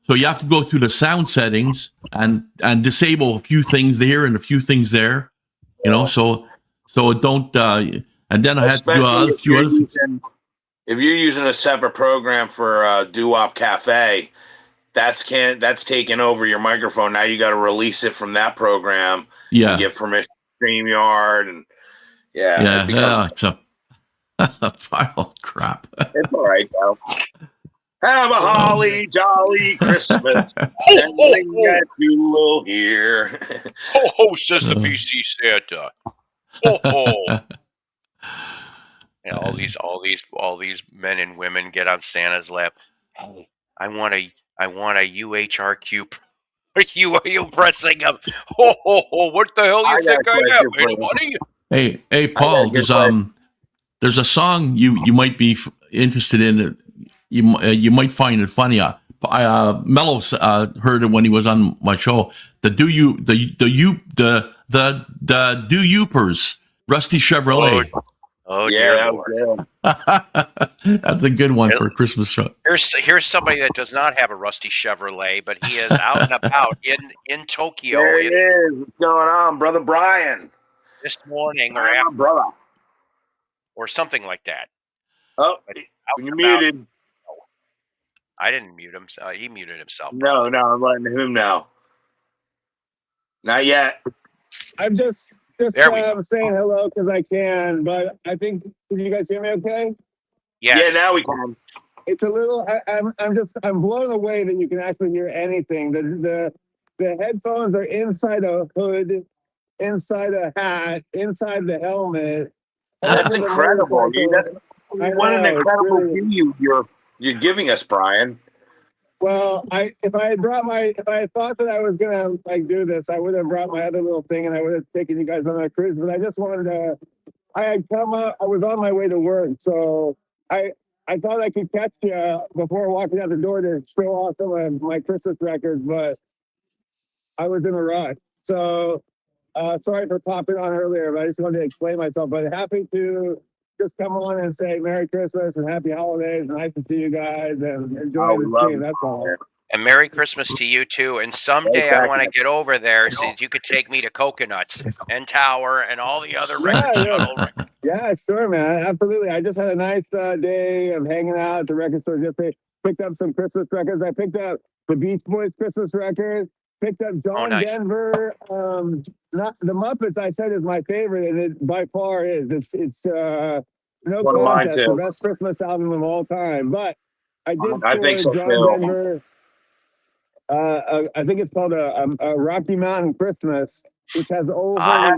So you have to go through the sound settings and disable a few things there and a few things there, so it don't. And then I had to do a few other things. If you're using a separate program for Doo-Wop Cafe, that's taken over your microphone. Now you got to release it from that program. Yeah. And get permission to StreamYard and it's a pile of crap. It's all right though. Have a holly jolly Christmas Ho, and ho, bring ho. that jewel here. Ho, ho, says the VC Santa. Ho, ho. And all these men and women get on Santa's lap. Hey, I want a UHRQ. Are you pressing up? Ho, ho, ho. What the hell I you got think a I am, question for little you. buddy? Hey, Paul. There's a song you might be interested in. You might find it funny. Mello heard it when he was on my show. The Do Youpers, Rusty Chevrolet. Oh Yeah, dear that was Lord. good. That's a good one for a Christmas show. Here's somebody that does not have a rusty Chevrolet, but he is out and about in Tokyo There it is. What's going on, brother Brian? this morning or Hi, my brother. or something like that. Oh, But out you're and about. muted. I didn't mute him. He muted himself. No, I'm letting him know. Not yet. I'm just There we go. saying hello because I can, but I think, can you guys hear me okay? Yes. Yeah, now we can. It's a little, I'm blown away that you can actually hear anything. The headphones are inside a hood, inside a hat, inside the helmet. That's over the incredible, dude. motorcycle. I What an know, it's incredible really- view you're giving us, Brian. Well, if I had thought that I was gonna like do this, I would have brought my other little thing and I would have taken you guys on that cruise. But I just wanted to. I had come up. I was on my way to work, so I thought I could catch you before walking out the door to show off some of my Christmas records, but I was in a rush. So sorry for popping on earlier, but I just wanted to explain myself. But happy to just come on and say Merry Christmas and Happy Holidays. Nice to see you guys and enjoy the stream. That's all. And Merry Christmas to you too. And someday I want to get over there so you could take me to Coconuts and Tower and all the other record shuttle. Yeah, sure, man. Absolutely. I just had a nice day of hanging out at the record store. Just picked up some Christmas records. I picked up the Beach Boys Christmas record. Picked up John Denver. Not the Muppets. I said is my favorite, and it by far is. It's no contest. The best Christmas album of all time. But I did score John Denver. I think it's called a Rocky Mountain Christmas, which has old. I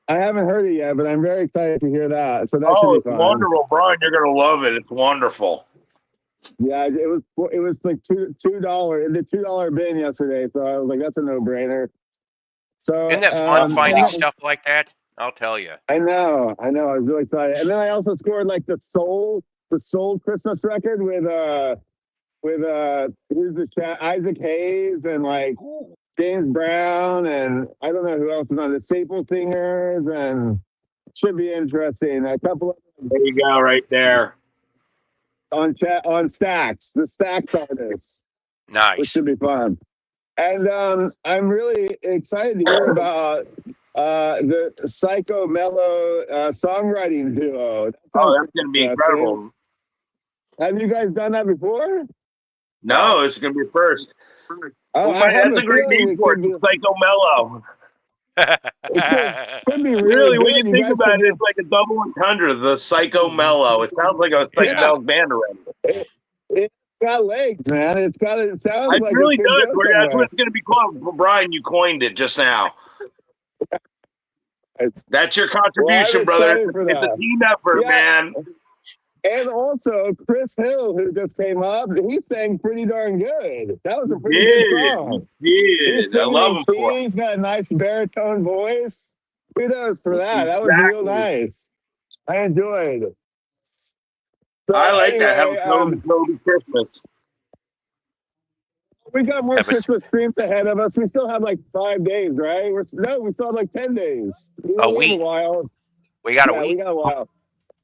haven't heard it yet, but I'm very excited to hear that. So that should be fun. Wonderful, Brian. You're gonna love it. It's wonderful. Yeah, it was like $2 in the $2 bin yesterday, so I was like, that's a no-brainer. So isn't that fun finding stuff like that? I'll tell you. I know. I was really excited, and then I also scored like the Soul Christmas record with who's the chat, Isaac Hayes and like James Brown, and I don't know who else is on the Staple Singers, and should be interesting. A couple of there you go, right there. On Stax, the Stax artists. Nice. Which should be fun. And I'm really excited to hear about the Psycho Mellow songwriting duo. That's going to be incredible. Have you guys done that before? No, it's going to be first. Oh, that's a great name for it, Psycho Mellow. It could be really when you think about it, it's like a double entendre, the Psycho Mellow. It sounds like a psychedelic band already. It's got legs, man. It sounds like really does. That's what it's going to be called. Brian, you coined it just now. That's your contribution, brother. It's a team effort, man. And also, Chris Hill, who just came up, he sang pretty darn good. That was a pretty good song. I love him for it. He's got a nice baritone voice. Kudos for that. That was real nice. I enjoyed it. So I like that. Have a Kobe Christmas. We got more Christmas streams ahead of us. We still have like 5 days, right? We still have like 10 days. A week. We got a week. We got a while.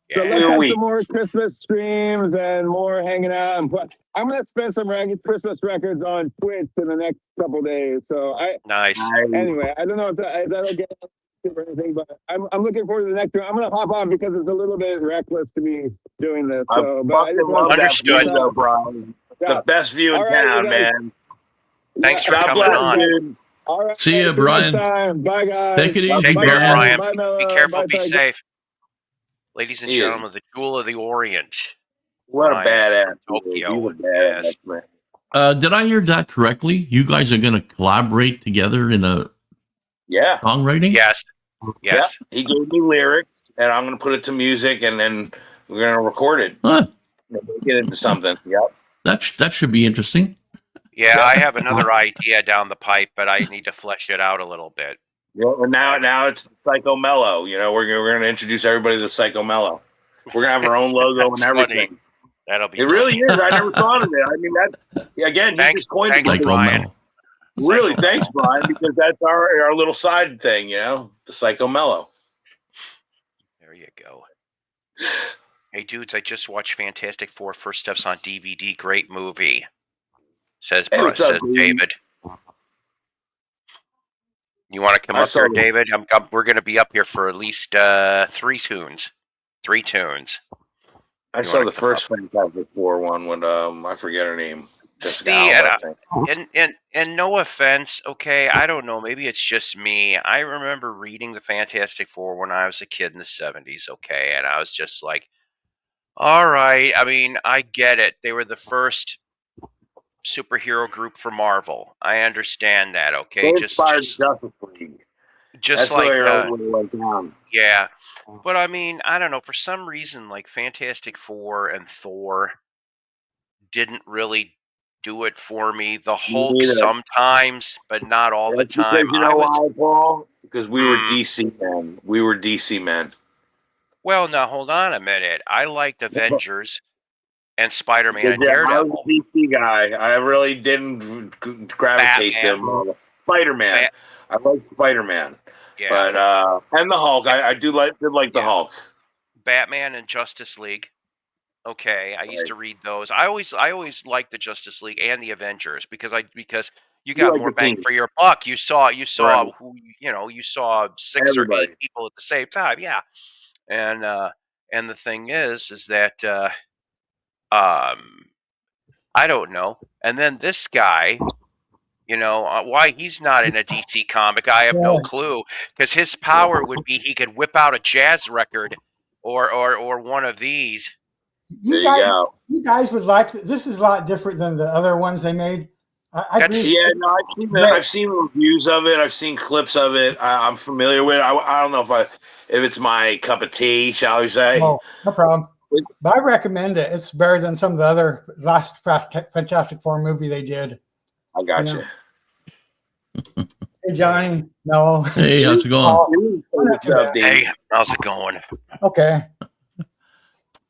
Yeah. So let's have some more Christmas streams and more hanging out. And I'm going to spend some Christmas records on Twitch in the next couple days. So nice. Anyway, I don't know if that'll get or anything, but I'm looking forward to the next one. I'm going to hop on because it's a little bit reckless to be doing this. So, but I just want understood, though, Brian. The best view in town, man. Thanks for coming on. Dude. All right. See you, Brian. Bye, guys. Take it easy, Take care, Brian. Bye, be careful. Be bye. safe. Ladies and gentlemen, the Jewel of the Orient, What a Ryan badass from he is. He's a Tokyo. badass Yes. man. Did I hear that correctly? You guys are going to collaborate together in a Yeah. songwriting? Yes. Yeah. Yes. He gave me lyrics, and I'm going to put it to music, and then we're going to record it. Huh. And get into something. Yep. That should be interesting. Yeah, I have another idea down the pipe, but I need to flesh it out a little bit. Yeah, and now it's Psycho Mellow. You know, we're going to introduce everybody to Psycho Mellow. We're going to have our own logo and That's everything. funny. That'll be It really is. I never thought of it. I mean, that's again. Thanks- You just coined thanks, it. Psycho Brian. Mellow. Really, Psycho thanks, Brian, because that's our little side thing. You know, the Psycho Mellow. There you go. Hey, dudes, I just watched Fantastic Four First Steps on DVD. Great movie. Says Hey, what's up, says dude? David. You want to come I up here, saw- David? We're going to be up here for at least 3 tunes. 3 tunes. I If you saw wanna the come first Fantastic Four one when I forget her name. See, Jessica Alba, I think. and no offense, okay, I don't know, maybe it's just me. I remember reading the Fantastic Four when I was a kid in the 70s, okay, and I was just like, all right, I mean, I get it. They were the first superhero group for Marvel. I understand that, okay? They Just inspired Justice League. just That's the way like it went down. yeah. But I mean, I don't know, for some reason like Fantastic Four and Thor didn't really do it for me. The Hulk neither. sometimes, but not all the That's because time. you I know was why, Paul? Because we were Mm. DC men. We were DC men. Well, now hold on a minute. I liked Avengers and Spider-Man and Yeah, I was Daredevil. a DC guy. I really didn't gravitate Batman. to Spider-Man. Bat- I like Spider-Man, Yeah. but and the Hulk. I did like the Yeah. Hulk. Batman and Justice League. Okay, I used to read those. I always liked the Justice League and the Avengers because you got like more the bang team. for your buck. You saw Right. who you saw 6 or Everybody. 8 people at the same time. Yeah. And the thing is that I don't know. And then this guy, why he's not in a DC comic, I have no clue. Because his power would be he could whip out a jazz record or one of these. There you go. You guys would like this is a lot different than the other ones they made. I agree. Yeah, no, I've seen reviews of it. I've seen clips of it. I'm familiar with it. I don't know if it's my cup of tea, shall we say? No problem. But I recommend it. It's better than some of the other last Fantastic Four movie they did. I got you. Hey, Johnny. No. Hey, how's it going? Hey, how's it going? Okay.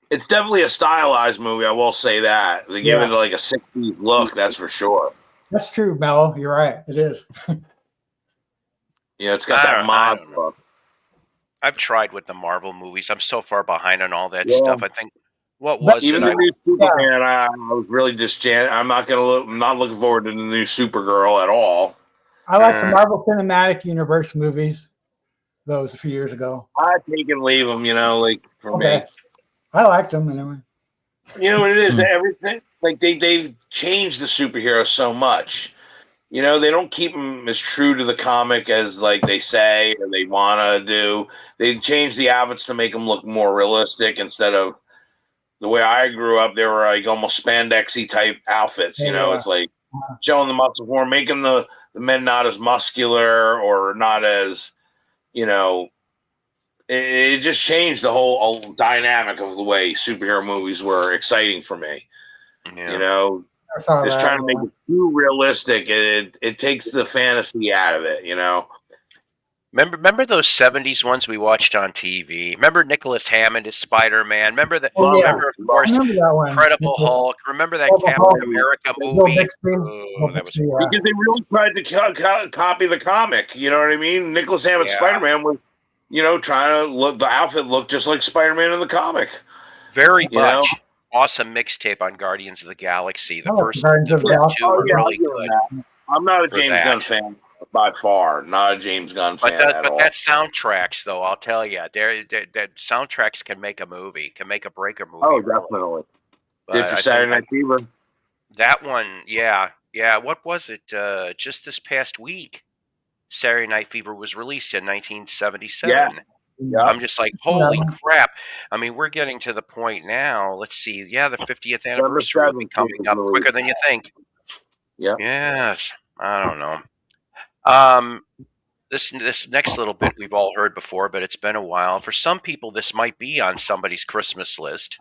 It's definitely a stylized movie. I will say that they give it like a 60s look. That's for sure. That's true, Mello. You're right. It is. Yeah, it's got that mod look. I've tried with the Marvel movies. I'm so far behind on all that Yeah. stuff. I think even the new Superman. I was really just I'm not looking forward to the new Supergirl at all. I like the Marvel Cinematic Universe movies. Those a few years ago. I take and leave them. Like for me. I liked them anyway. You know what it is? Everything like they've changed the superheroes so much. They don't keep them as true to the comic as like they say or they want to do. They change the outfits to make them look more realistic instead of the way I grew up. They were like almost spandexy type outfits. It's like showing the muscle form, making the men not as muscular or not as, it just changed the whole dynamic of the way superhero movies were exciting for me. Yeah. Just trying to make it too realistic. It takes the fantasy out of it. Remember those 70s ones we watched on TV? Remember Nicholas Hammond as Spider-Man? Remember of course, Incredible Hulk? Remember that Captain America movie? That was because they really tried to copy the comic. You know what I mean? Nicholas Hammond's Spider-Man was, trying to the outfit looked just like Spider-Man in the comic. Very much. Awesome mixtape on Guardians of the Galaxy. The first two were really good. I'm not a James Gunn fan by far. Not a James Gunn fan at all. That soundtracks, though, I'll tell you, that soundtracks can make a movie, can make a break a movie. Oh, definitely. Did for Saturday Night Fever. That one, yeah. What was it? Just this past week, Saturday Night Fever was released in 1977. I'm just like, holy crap. I mean, we're getting to the point now. Let's see. Yeah, the 50th anniversary will be coming up quicker than you think. Yeah. Yes. I don't know. This next little bit we've all heard before, but it's been a while. For some people, this might be on somebody's Christmas list.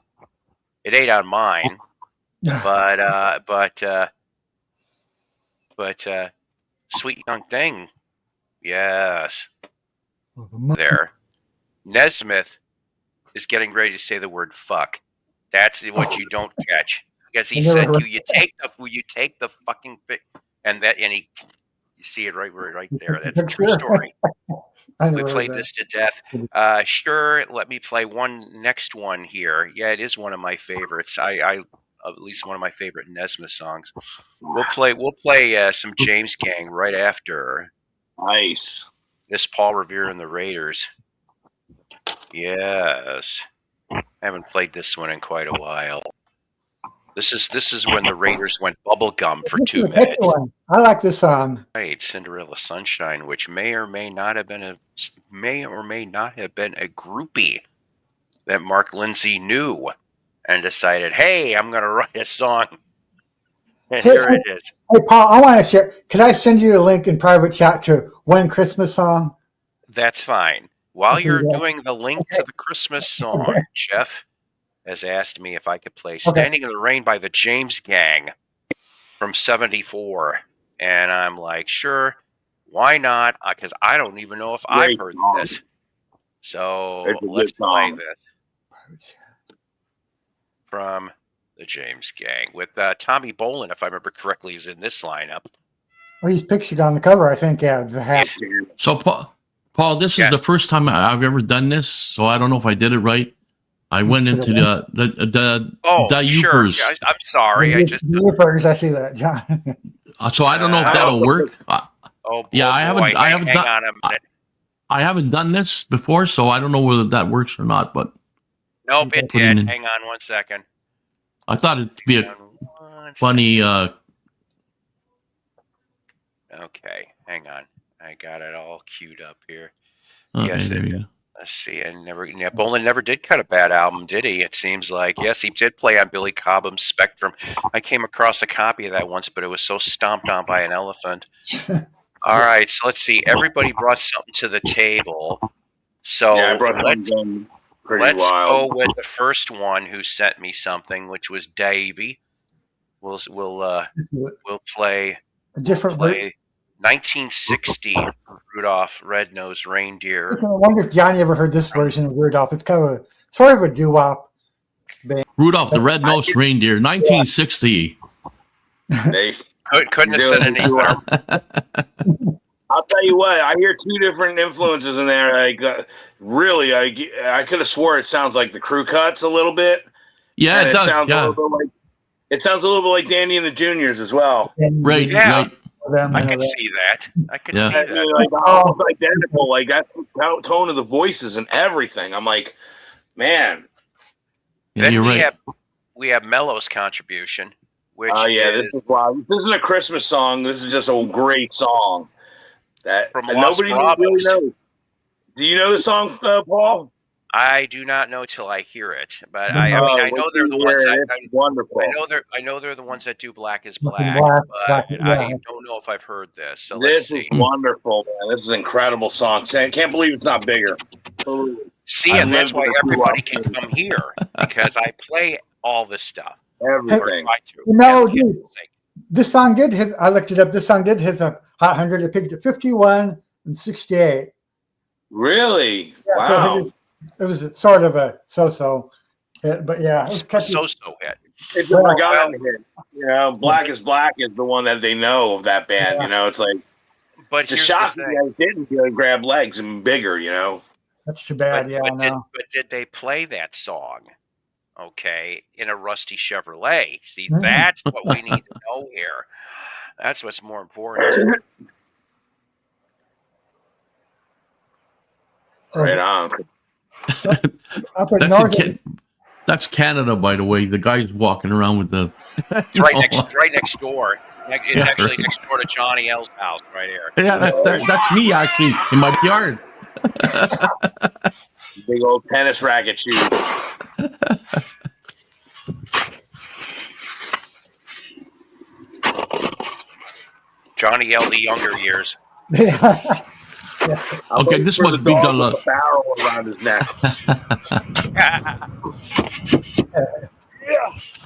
It ain't on mine, but Sweet Young Thing, yes, there. Nesmith is getting ready to say the word "fuck." That's what you don't catch, because he said, "You take the fucking," and you see it right there. That's a true story. We played this to death. Sure, let me play next one here. Yeah, it is one of my favorites. I at least one of my favorite Nesmith songs. We'll play some James Gang right after. Nice. This Paul Revere and the Raiders. Yes, I haven't played this one in quite a while. This is when the Raiders went bubblegum for 2 minutes. I like this song. Right, Cinderella Sunshine, which may or may not have been a groupie that Mark Lindsay knew and decided, hey, I'm going to write a song. And here it is. Hey, Paul, I want to share. Can I send you a link in private chat to one Christmas song? That's fine. While you're doing the link to the Christmas song, Jeff has asked me if I could play Standing in the Rain by the James Gang from 74. And I'm like, sure, why not? Because I don't even know if I've heard this. So let's play this from the James Gang with Tommy Bolin, if I remember correctly, is in this lineup. Well, he's pictured on the cover, I think. Yeah, the hat. So, Paul, this is the first time I've ever done this, so I don't know if I did it right. I went into the Youpers. Sure. I'm sorry. I see that, John. So I don't know if that'll work. I haven't done this before, so I don't know whether that works or not. But nope, it did. Hang on 1 second. I thought it'd be a funny. Okay, hang on. I got it all queued up here. Okay, yes, there you go. Let's see. Bolin never did cut a bad album, did he? It seems like. Yes, he did play on Billy Cobham's Spectrum. I came across a copy of that once, but it was so stomped on by an elephant. All right, so let's see. Everybody brought something to the table. So I brought something pretty let's wild. go with the first one who sent me something, which was Davey. We'll play a different 1960 Rudolph Red-Nosed Reindeer. I wonder if Johnny ever heard this version of Rudolph. It's kind of sort of a doo-wop band. Rudolph the Red-Nosed Reindeer, 1960. They couldn't have said any more. I'll tell you what, I hear two different influences in there. Really, I could have swore it sounds like the Crew Cuts a little bit. Yeah, it does. It sounds a little bit like Dandy and the Juniors as well. Right. Yeah. Right. I can see that. See that. Like almost identical, like that tone of the voices and everything. I'm like, man. Yeah, then you're we have Mello's contribution, which this is wild. This isn't a Christmas song. This is just a great song. That from Los Bravos. Really knows. Do you know the song, Paul? I do not know till I hear it, but I know they're the ones. Wonderful. I know they're the ones that do Black is Black. I don't know if I've heard this. So let's see. This is wonderful, man. This is an incredible song. I can't believe it's not bigger. See, and that's why everybody can come here, because I play all this stuff. Everything. Dude, this song did hit. I looked it up. This song did hit the Hot 100. It peaked at 51 and 68. Really? Yeah, wow. So it was sort of a so-so hit, but yeah, it was so-so hit. It's a forgotten hit. You know, Black is Black is the one that they know of that band. You know, it's like, but the shock that didn't grab legs and bigger. You know, that's too bad. But did they play that song? Okay, in a rusty Chevrolet. See, that's what we need to know here. That's what's more important. Right on. That's Canada, by the way. The guy's walking around with the. It's right next door. It's actually next door to Johnny L's house, right here. Yeah, that's me actually in my yard. Big old tennis racket shoes. Johnny L. the younger years. Okay, this must be the barrel around his neck.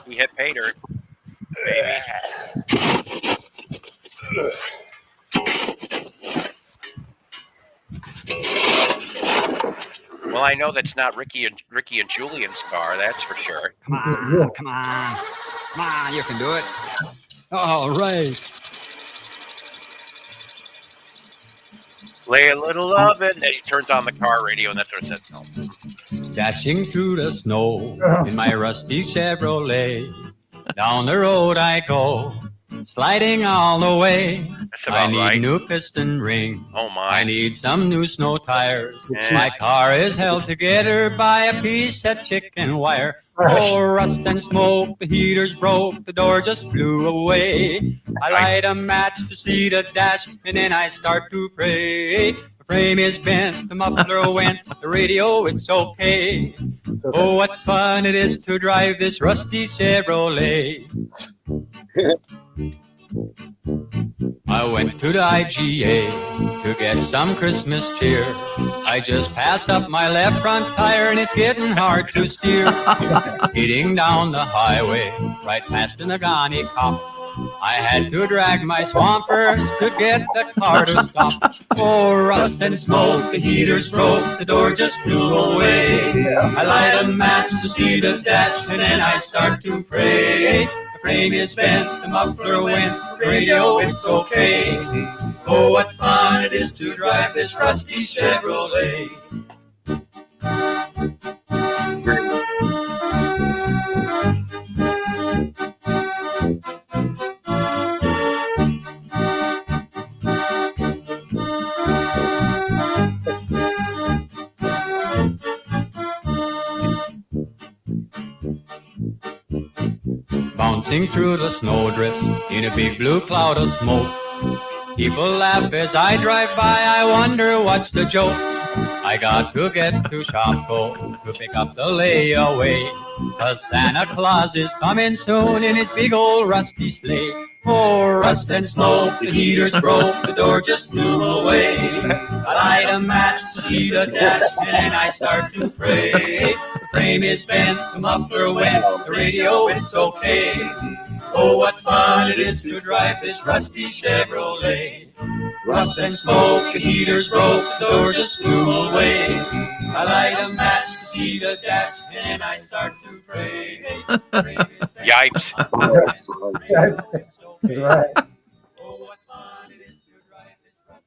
He hit pay dirt, baby. Well, I know that's not Ricky and Julian's car. That's for sure. Come on, you can do it. All right. Lay a little love in. Then he turns on the car radio, and that's what it says. Dashing through the snow in my rusty Chevrolet. Down the road I go, sliding all the way. That's about I need right. new piston rings. Oh my! I need some new snow tires. Yeah. My car is held together by a piece of chicken wire. Oh, rust and smoke, the heater's broke, the door just flew away. I light a match to see the dash, and then I start to pray. The frame is bent, the muffler went, the radio, it's okay. Oh, what fun it is to drive this rusty Chevrolet. I went to the IGA to get some Christmas cheer. I just passed up my left front tire and it's getting hard to steer. Speeding down the highway, right past the Nagani cops. I had to drag my swampers to get the car to stop. Oh, rust and smoke, the heater's broke, the door just flew away. I light a match to see the dash and then I start to pray. The frame is bent, the muffler went, the radio, it's okay. Oh, what fun it is to drive this rusty Chevrolet. Bouncing through the snowdrifts in a big blue cloud of smoke. People laugh as I drive by, I wonder what's the joke. I got to get to Shopko to pick up the layaway, 'cause Santa Claus is coming soon in his big old rusty sleigh. Oh, rust and smoke, the heater's broke, the door just blew away. I light a match to see the dash, and then I start to pray. The frame is bent, the muffler went, the radio, it's okay. Oh, what fun it is to drive this rusty Chevrolet. Rust and smoke, the heater's broke, the door just flew away. I light a match to see the dash, and I start to pray. Yipes.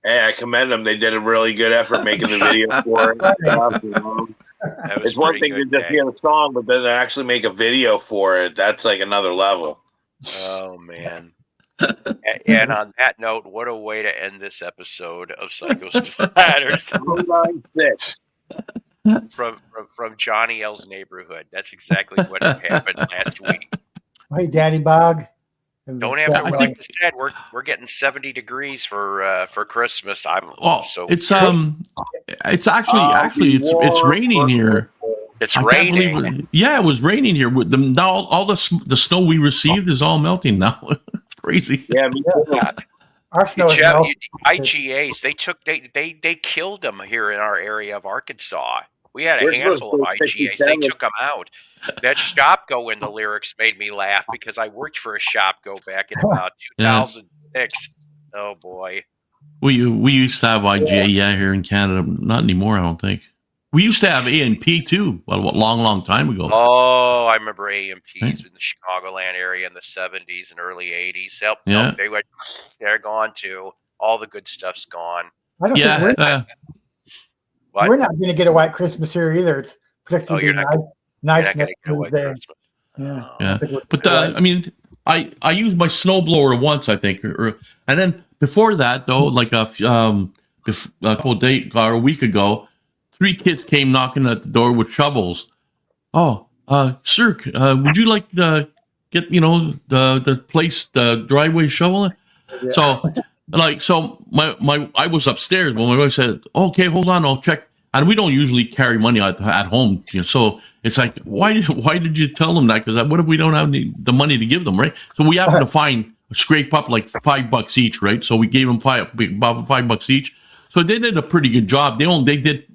Hey, I commend them. They did a really good effort making the video for it. It's one thing to just hear the song, but then to actually make a video for it, that's like another level. Oh, man. And on that note, what a way to end this episode of Psycho Splatters. from Johnny L's neighborhood. That's exactly what happened last week. Hey, Daddy Bog. Don't have to really be sad. We're getting 70 degrees for Christmas. It's actually it's raining here. It's raining. It was raining here. With all the snow we received is all melting now. It's crazy. Yeah, me too. Our snow is IGAs. They killed them here in our area of Arkansas. We had a handful of IGAs. They took them out. That Shopko in the lyrics made me laugh because I worked for a Shopko back in about 2006. Oh boy. We used to have IGA here in Canada. Not anymore, I don't think. We used to have A&P too, a long time ago. Oh, I remember A&Ps in the Chicagoland area in the 70s and early 80s. Nope, they're gone too. All the good stuff's gone. I don't think we're not going to get a white Christmas here either. It's predicted to be nice next Tuesday. Yeah. But I used my snowblower once, I think, and then before that though, like a week ago, 3 kids came knocking at the door with shovels. Oh, sir, would you like to get the driveway shovel? Yeah. So Like, so I was upstairs when my wife said, "Okay, hold on, I'll check." And we don't usually carry money at home, so it's like, why did you tell them that? Because what if we don't have the money to give them, right? So we happened to scrape up like $5 each, right? So we gave them about $5 each. So they did a pretty good job. They did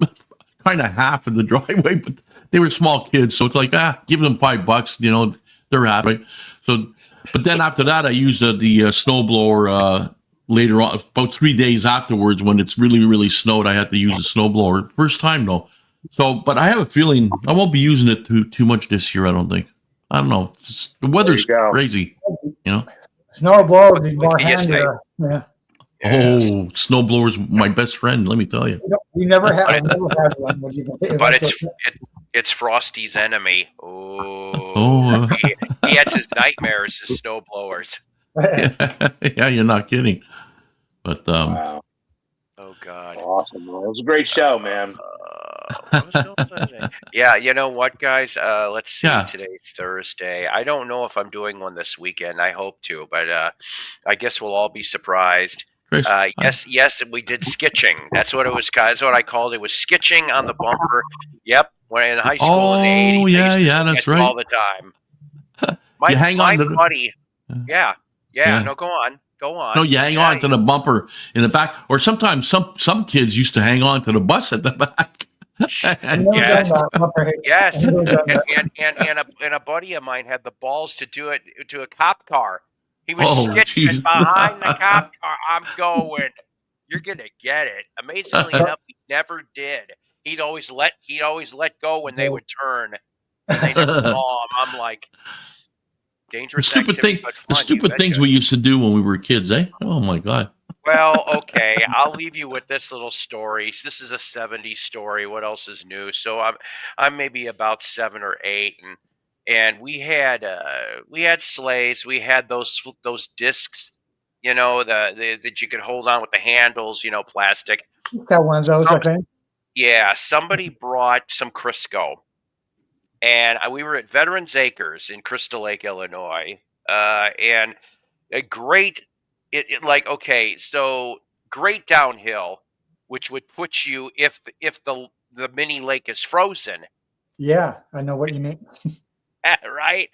kind of half of the driveway, but they were small kids, so it's like, give them $5, they're happy. Right? So, but then after that, I used the snowblower. Later on, about 3 days afterwards, when it's really, really snowed, I had to use the snowblower. First time though. So, but I have a feeling I won't be using it too much this year. I don't think. I don't know. The weather's crazy. Snowblower would be more handier. Yeah. Oh, snowblower's my best friend. Let me tell you. We never had one. But it's Frosty's enemy. Oh, he has his nightmares, his snowblowers. Yeah, you're not kidding. But wow. Oh God. Awesome, man. It was a great show, man. Yeah, you know what, guys? Let's see. Yeah. Today's Thursday. I don't know if I'm doing one this weekend. I hope to, but I guess we'll all be surprised. Yes, we did skitching. That's what it was. That's what I called it. Was skitching on the bumper. Yep, when in high school in the 80s. Oh, yeah, that's right. All the time. My buddy. Yeah. No, go on. No, you hang on to the bumper in the back, or sometimes some kids used to hang on to the bus at the back. Yes. And a buddy of mine had the balls to do it to a cop car. He was skitching behind the cop car. I'm going. You're gonna get it. Amazingly enough, he never did. He'd always let go when they would turn. And they never saw him. I'm like. Dangerous the stupid things we used to do when we were kids, eh? Oh my God. Well, okay, I'll leave you with this little story. This is a 70s story. What else is new? So I'm maybe about 7 or 8, and we had sleighs. We had those discs, that you could hold on with the handles, plastic. Got one of those, I think. Yeah, somebody brought some Crisco. And we were at Veterans Acres in Crystal Lake, Illinois, and a great, great downhill, which would put you if the mini lake is frozen. Yeah, I know what you mean. Right.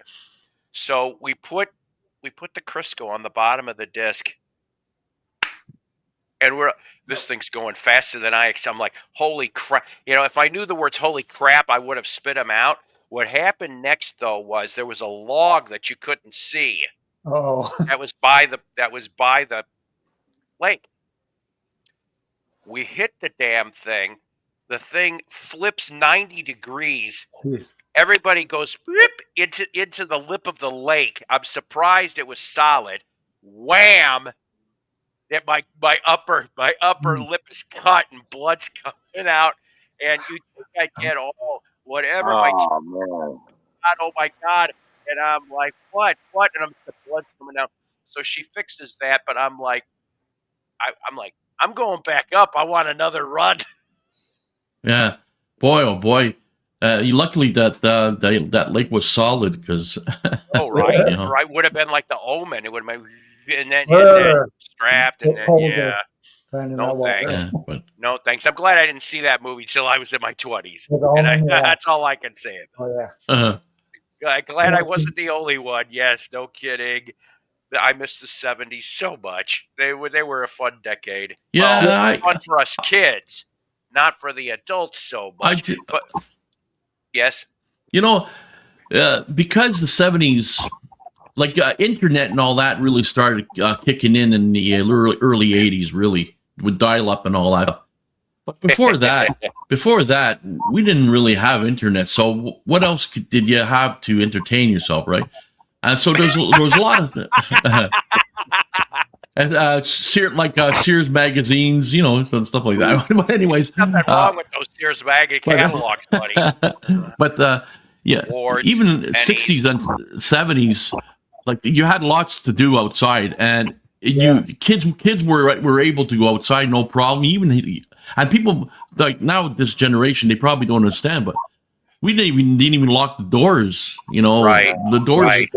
So we put the Crisco on the bottom of the disc, and this thing's going faster than I'm like, holy crap! If I knew the words "holy crap," I would have spit them out. What happened next, though, was there was a log that you couldn't see. Oh, that was by the lake. We hit the damn thing. The thing flips 90 degrees. Everybody goes into the lip of the lake. I'm surprised it was solid. Wham! That my upper lip is cut and blood's coming out, and you think I get all. Whatever oh my God. And I'm like, what? And the blood's coming out. So she fixes that, but I'm like, I'm going back up. I want another run. Yeah. Boy, oh boy. Luckily that lake was solid because oh right. Right. Would have been like the Omen. It would have been and then strapped and then yeah. No thanks. Yeah, no thanks. I'm glad I didn't see that movie till I was in my 20s. And that's all I can say. Oh yeah. Glad I wasn't the only one. Yes, no kidding. I missed the 70s so much. They were a fun decade. Yeah, fun for us kids, not for the adults so much. But yes, because the 70s. Like internet and all that really started kicking in the early 80s, really, with dial-up and all that. But before that, we didn't really have internet. So what else did you have to entertain yourself, right? And so there was a lot of Sears magazines, stuff like that. But anyways, nothing wrong with those Sears catalogs, buddy. But yeah, Awards, even in the 60s and 70s. Like you had lots to do outside, and kids were able to go outside no problem. And people like now this generation they probably don't understand, but we didn't even lock the doors. Right. The doors, right.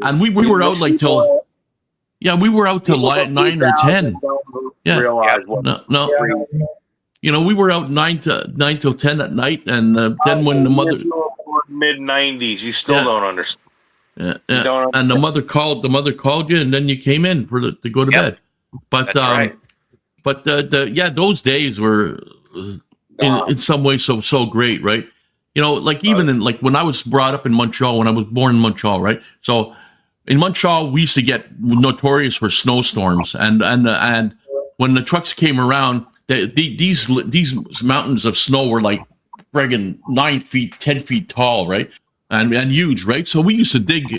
And we were out like till we were out till 9 or 10. Yeah. realize what. No. Yeah. You know, we were out 9 till 10 at night, and then when the mother mid 90s, you still Yeah. don't understand. Yeah. don't And the mother called you, and then you came in to go to Yep. bed. But That's right. But those days were in some ways so great, right? You know, like even in like when I was brought up in Montreal, when I was born in Montreal, right? So in Montreal, we used to get notorious for snowstorms, and when the trucks came around, these mountains of snow were like friggin' 9 feet, 10 feet tall, right? And huge, right? So we used to dig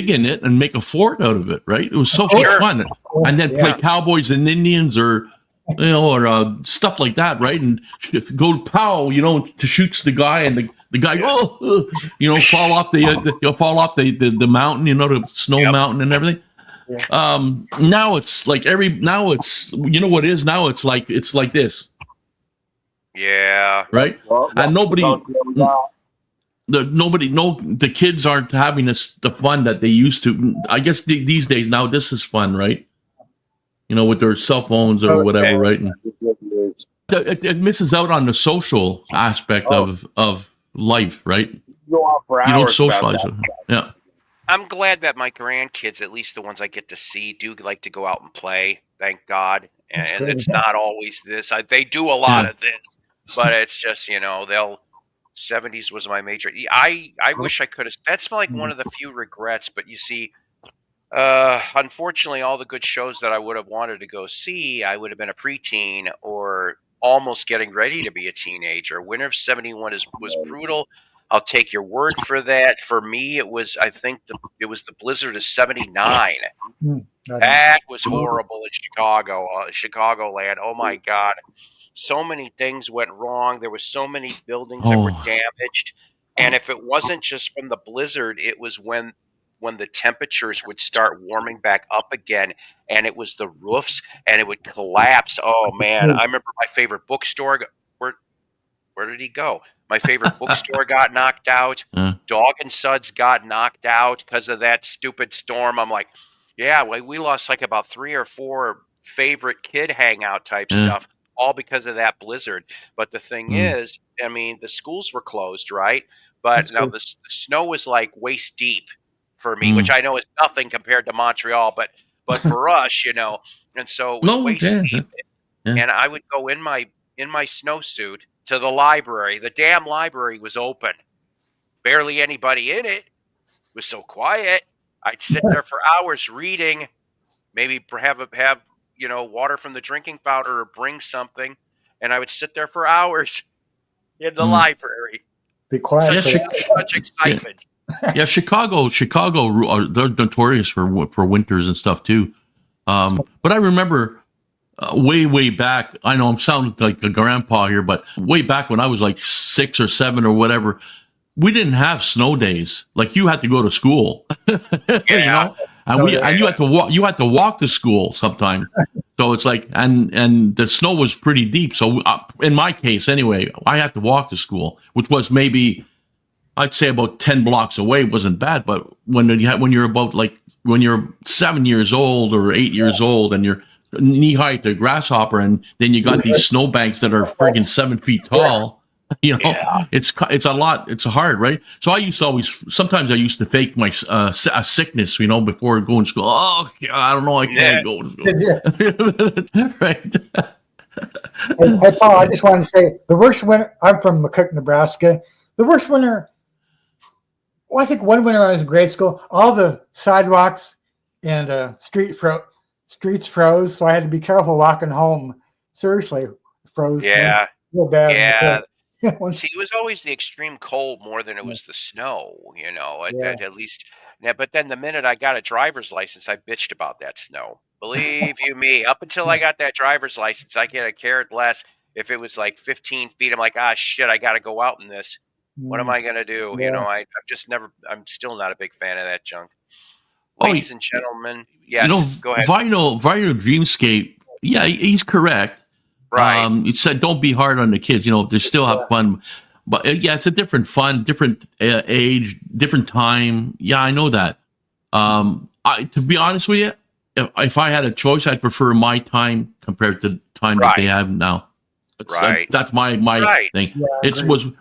in it and make a fort out of it, right? It was so much fun, and then play cowboys and Indians or stuff like that, right? And go pow, to shoot the guy, and the guy fall off the mountain, the snow mountain and everything. Now it's like what it is now. It's like this, Yeah. right? And the kids aren't having the fun that they used to. I guess these days now this is fun, right? With their cell phones or whatever, right? And it misses out on the social aspect of life, right? Go on for hours. You don't socialize it. Yeah. I'm glad that my grandkids, at least the ones I get to see, do like to go out and play. Thank God. And it's not always this. They do a lot of this, but it's just, they'll. 70s was my major. I wish I could have. That's like one of the few regrets. But you see, unfortunately, all the good shows that I would have wanted to go see, I would have been a preteen or almost getting ready to be a teenager. Winter of '71 was brutal. I'll take your word for that. For me, it was. I think it was the blizzard of '79. That was horrible in Chicago, Chicagoland. Oh my God. So many things went wrong. There were so many buildings that were damaged. And if it wasn't just from the blizzard, it was when the temperatures would start warming back up again, and it was the roofs, and it would collapse. Oh, man. I remember my favorite bookstore. Where did he go? My favorite bookstore got knocked out. Dog and Suds got knocked out because of that stupid storm. I'm like, yeah, we lost like about 3 or 4 favorite kid hangout type stuff. All because of that blizzard. But the thing is, I mean, the schools were closed, right? But now the snow was like waist deep for me, which I know is nothing compared to Montreal, but for us, and so it was waist deep. And I would go in my snowsuit to the library. The damn library was open. Barely anybody in it. It was so quiet. I'd sit there for hours reading, maybe have water from the drinking fountain or bring something, and I would sit there for hours in the library. Be quiet. Such excitement. Yeah, Chicago, they're notorious for winters and stuff too. But I remember way back. I know I'm sounding like a grandpa here, but way back when I was like 6 or 7 or whatever, we didn't have snow days. Like you had to go to school, And you had to walk. You had to walk to school sometime. So it's like, and the snow was pretty deep. So in my case, anyway, I had to walk to school, which was maybe, I'd say about 10 blocks away. It wasn't bad, but when you're 7 years old or 8 years old, and you're knee high to grasshopper, and then you got these snow banks that are friggin' 7 feet tall. It's a lot. It's hard, right? So sometimes I used to fake my a sickness, before going to school. Oh, I don't know, I can't go to school. Right. Hey, Paul, I just want to say the worst winter. I'm from McCook, Nebraska. The worst winter. Well, I think one winter I was in grade school, all the sidewalks and streets froze, so I had to be careful walking home. Seriously, froze. Yeah. Real bad. Yeah. See, it was always the extreme cold more than it was the snow, at least. Yeah, but then the minute I got a driver's license, I bitched about that snow. Believe you me, up until I got that driver's license, I get a cared less. If it was like 15 feet, I'm like, shit, I got to go out in this. What am I going to do? I'm still not a big fan of that junk. Ladies and gentlemen, yes, go ahead. Vinyl Dreamscape, yeah, he's correct. Right. It said, don't be hard on the kids. They still have fun. But it's a different fun, different age, different time. Yeah, I know that. To be honest with you, if I had a choice, I'd prefer my time compared to the time that they have now. That's my thing. Yeah,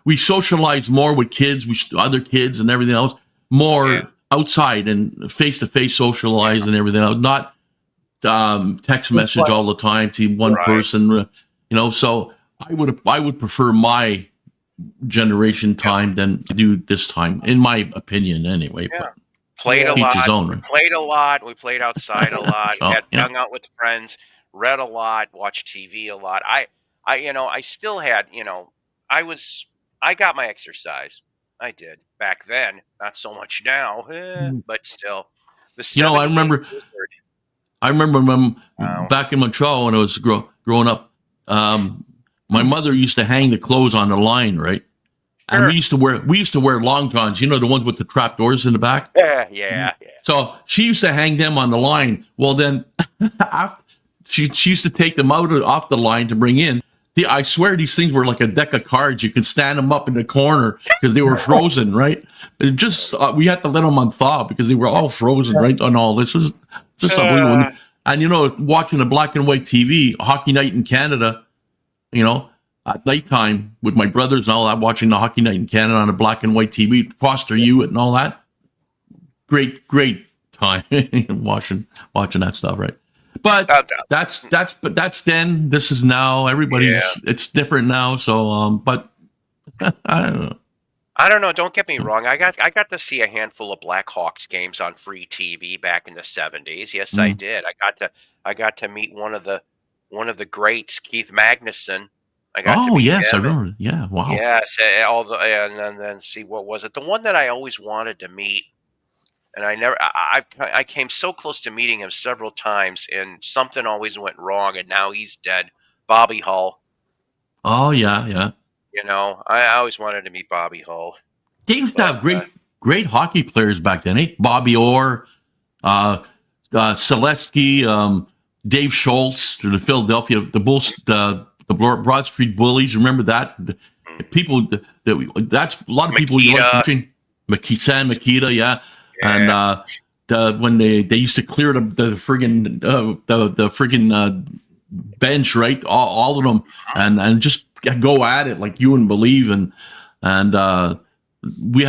We socialize more with kids, other kids, and everything else. More outside and face to face socialize and everything else. Not text message all the time to one person. So I would prefer my generation time than to do this time, in my opinion, anyway. Yeah. But played a each lot. his own, right? We played a lot. We played outside a lot. Hung out with friends. Read a lot. Watched TV a lot. I still had. I got my exercise. I did back then. Not so much now, but still. I remember when back in Montreal when I was growing up. My mother used to hang the clothes on the line, right? And we used to wear long johns, the ones with the trap doors in the back. Yeah. So she used to hang them on the line. Well, then she used to take them off the line to bring in. I swear these things were like a deck of cards. You could stand them up in the corner because they were frozen, right? We had to let them unthaw because they were all frozen, right? On all this was just unbelievable. And watching the black and white TV, Hockey Night in Canada, at nighttime with my brothers and all that, watching the Hockey Night in Canada on a black and white TV, Foster Hewitt and all that. Great time watching that stuff, right? But that's then. This is now. Everybody's it's different now. So, but I don't know. I don't know. Don't get me wrong. I got to see a handful of Blackhawks games on free TV back in the 70s. Yes, I did. I got to meet one of the greats, Keith Magnuson. I remember. Yeah, wow. Yes, and then see, what was it? The one that I always wanted to meet, and I came so close to meeting him several times, and something always went wrong, and now he's dead. Bobby Hull. Oh yeah. I always wanted to meet Bobby Hull. They used to have great hockey players back then, eh? Bobby Orr, Selesky, Dave Schultz, the Philadelphia, the Bulls, the Broad Street Bullies. Remember that? That's a lot of people you like watching. Makita, yeah. And when they used to clear the friggin' bench, right? All of them, and just go at it like you wouldn't believe. And we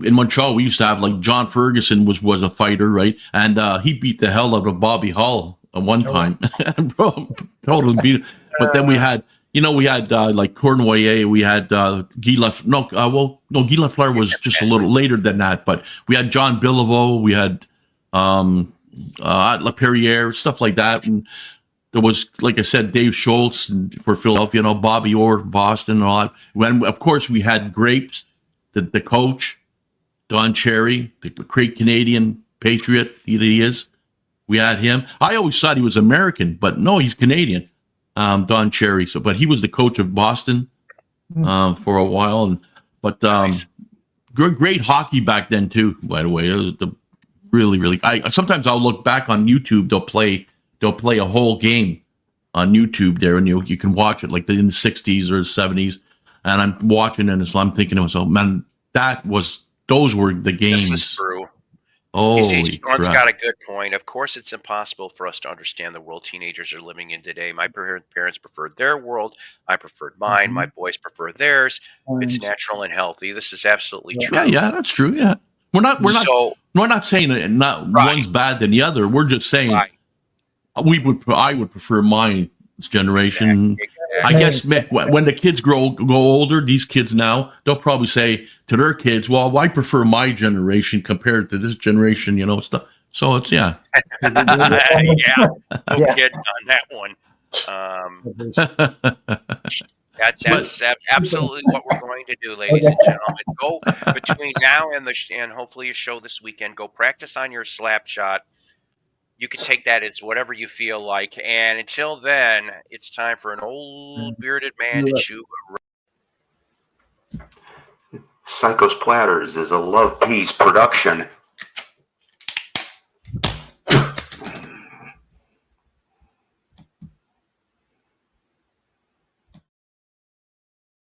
in Montreal, we used to have like John Ferguson was a fighter, right? And he beat the hell out of Bobby Hull at one time. Bro, totally beat him. But then we had like Cournoyer, we had Guy Lafleur. Guy Lafleur was just a little later than that, but we had John Billevaux, we had Laperriere, stuff like that. And there was, like I said, Dave Schultz for Philadelphia, Bobby Orr, Boston, and all that. When, of course, we had Grapes, the coach, Don Cherry, the great Canadian patriot he is. We had him. I always thought he was American, but no, he's Canadian. Don Cherry. But he was the coach of Boston for a while. Great hockey back then too. By the way, it was really. Sometimes I'll look back on YouTube. They'll play a whole game on YouTube there, and you can watch it like in the 60s or 70s. And I'm watching, and I'm thinking to myself, man, those were the games. This is true. Oh, Sean's got a good point. Of course, it's impossible for us to understand the world teenagers are living in today. My parents preferred their world. I preferred mine. My boys prefer theirs. It's natural and healthy. This is absolutely true. Yeah, that's true. Yeah, we're not saying that one's bad than the other. We're just saying I would prefer my generation. Exactly. I guess when the kids go older, these kids now, they'll probably say to their kids, well, I prefer my generation compared to this generation, stuff. So it's, yeah. No kidding on that one. That's absolutely what we're going to do, ladies and gentlemen. Go between now and hopefully a show this weekend, go practice on your slap shot. You can take that as whatever you feel like. And until then, it's time for an old bearded man to chew Psycho's Platters is a Love Peace production.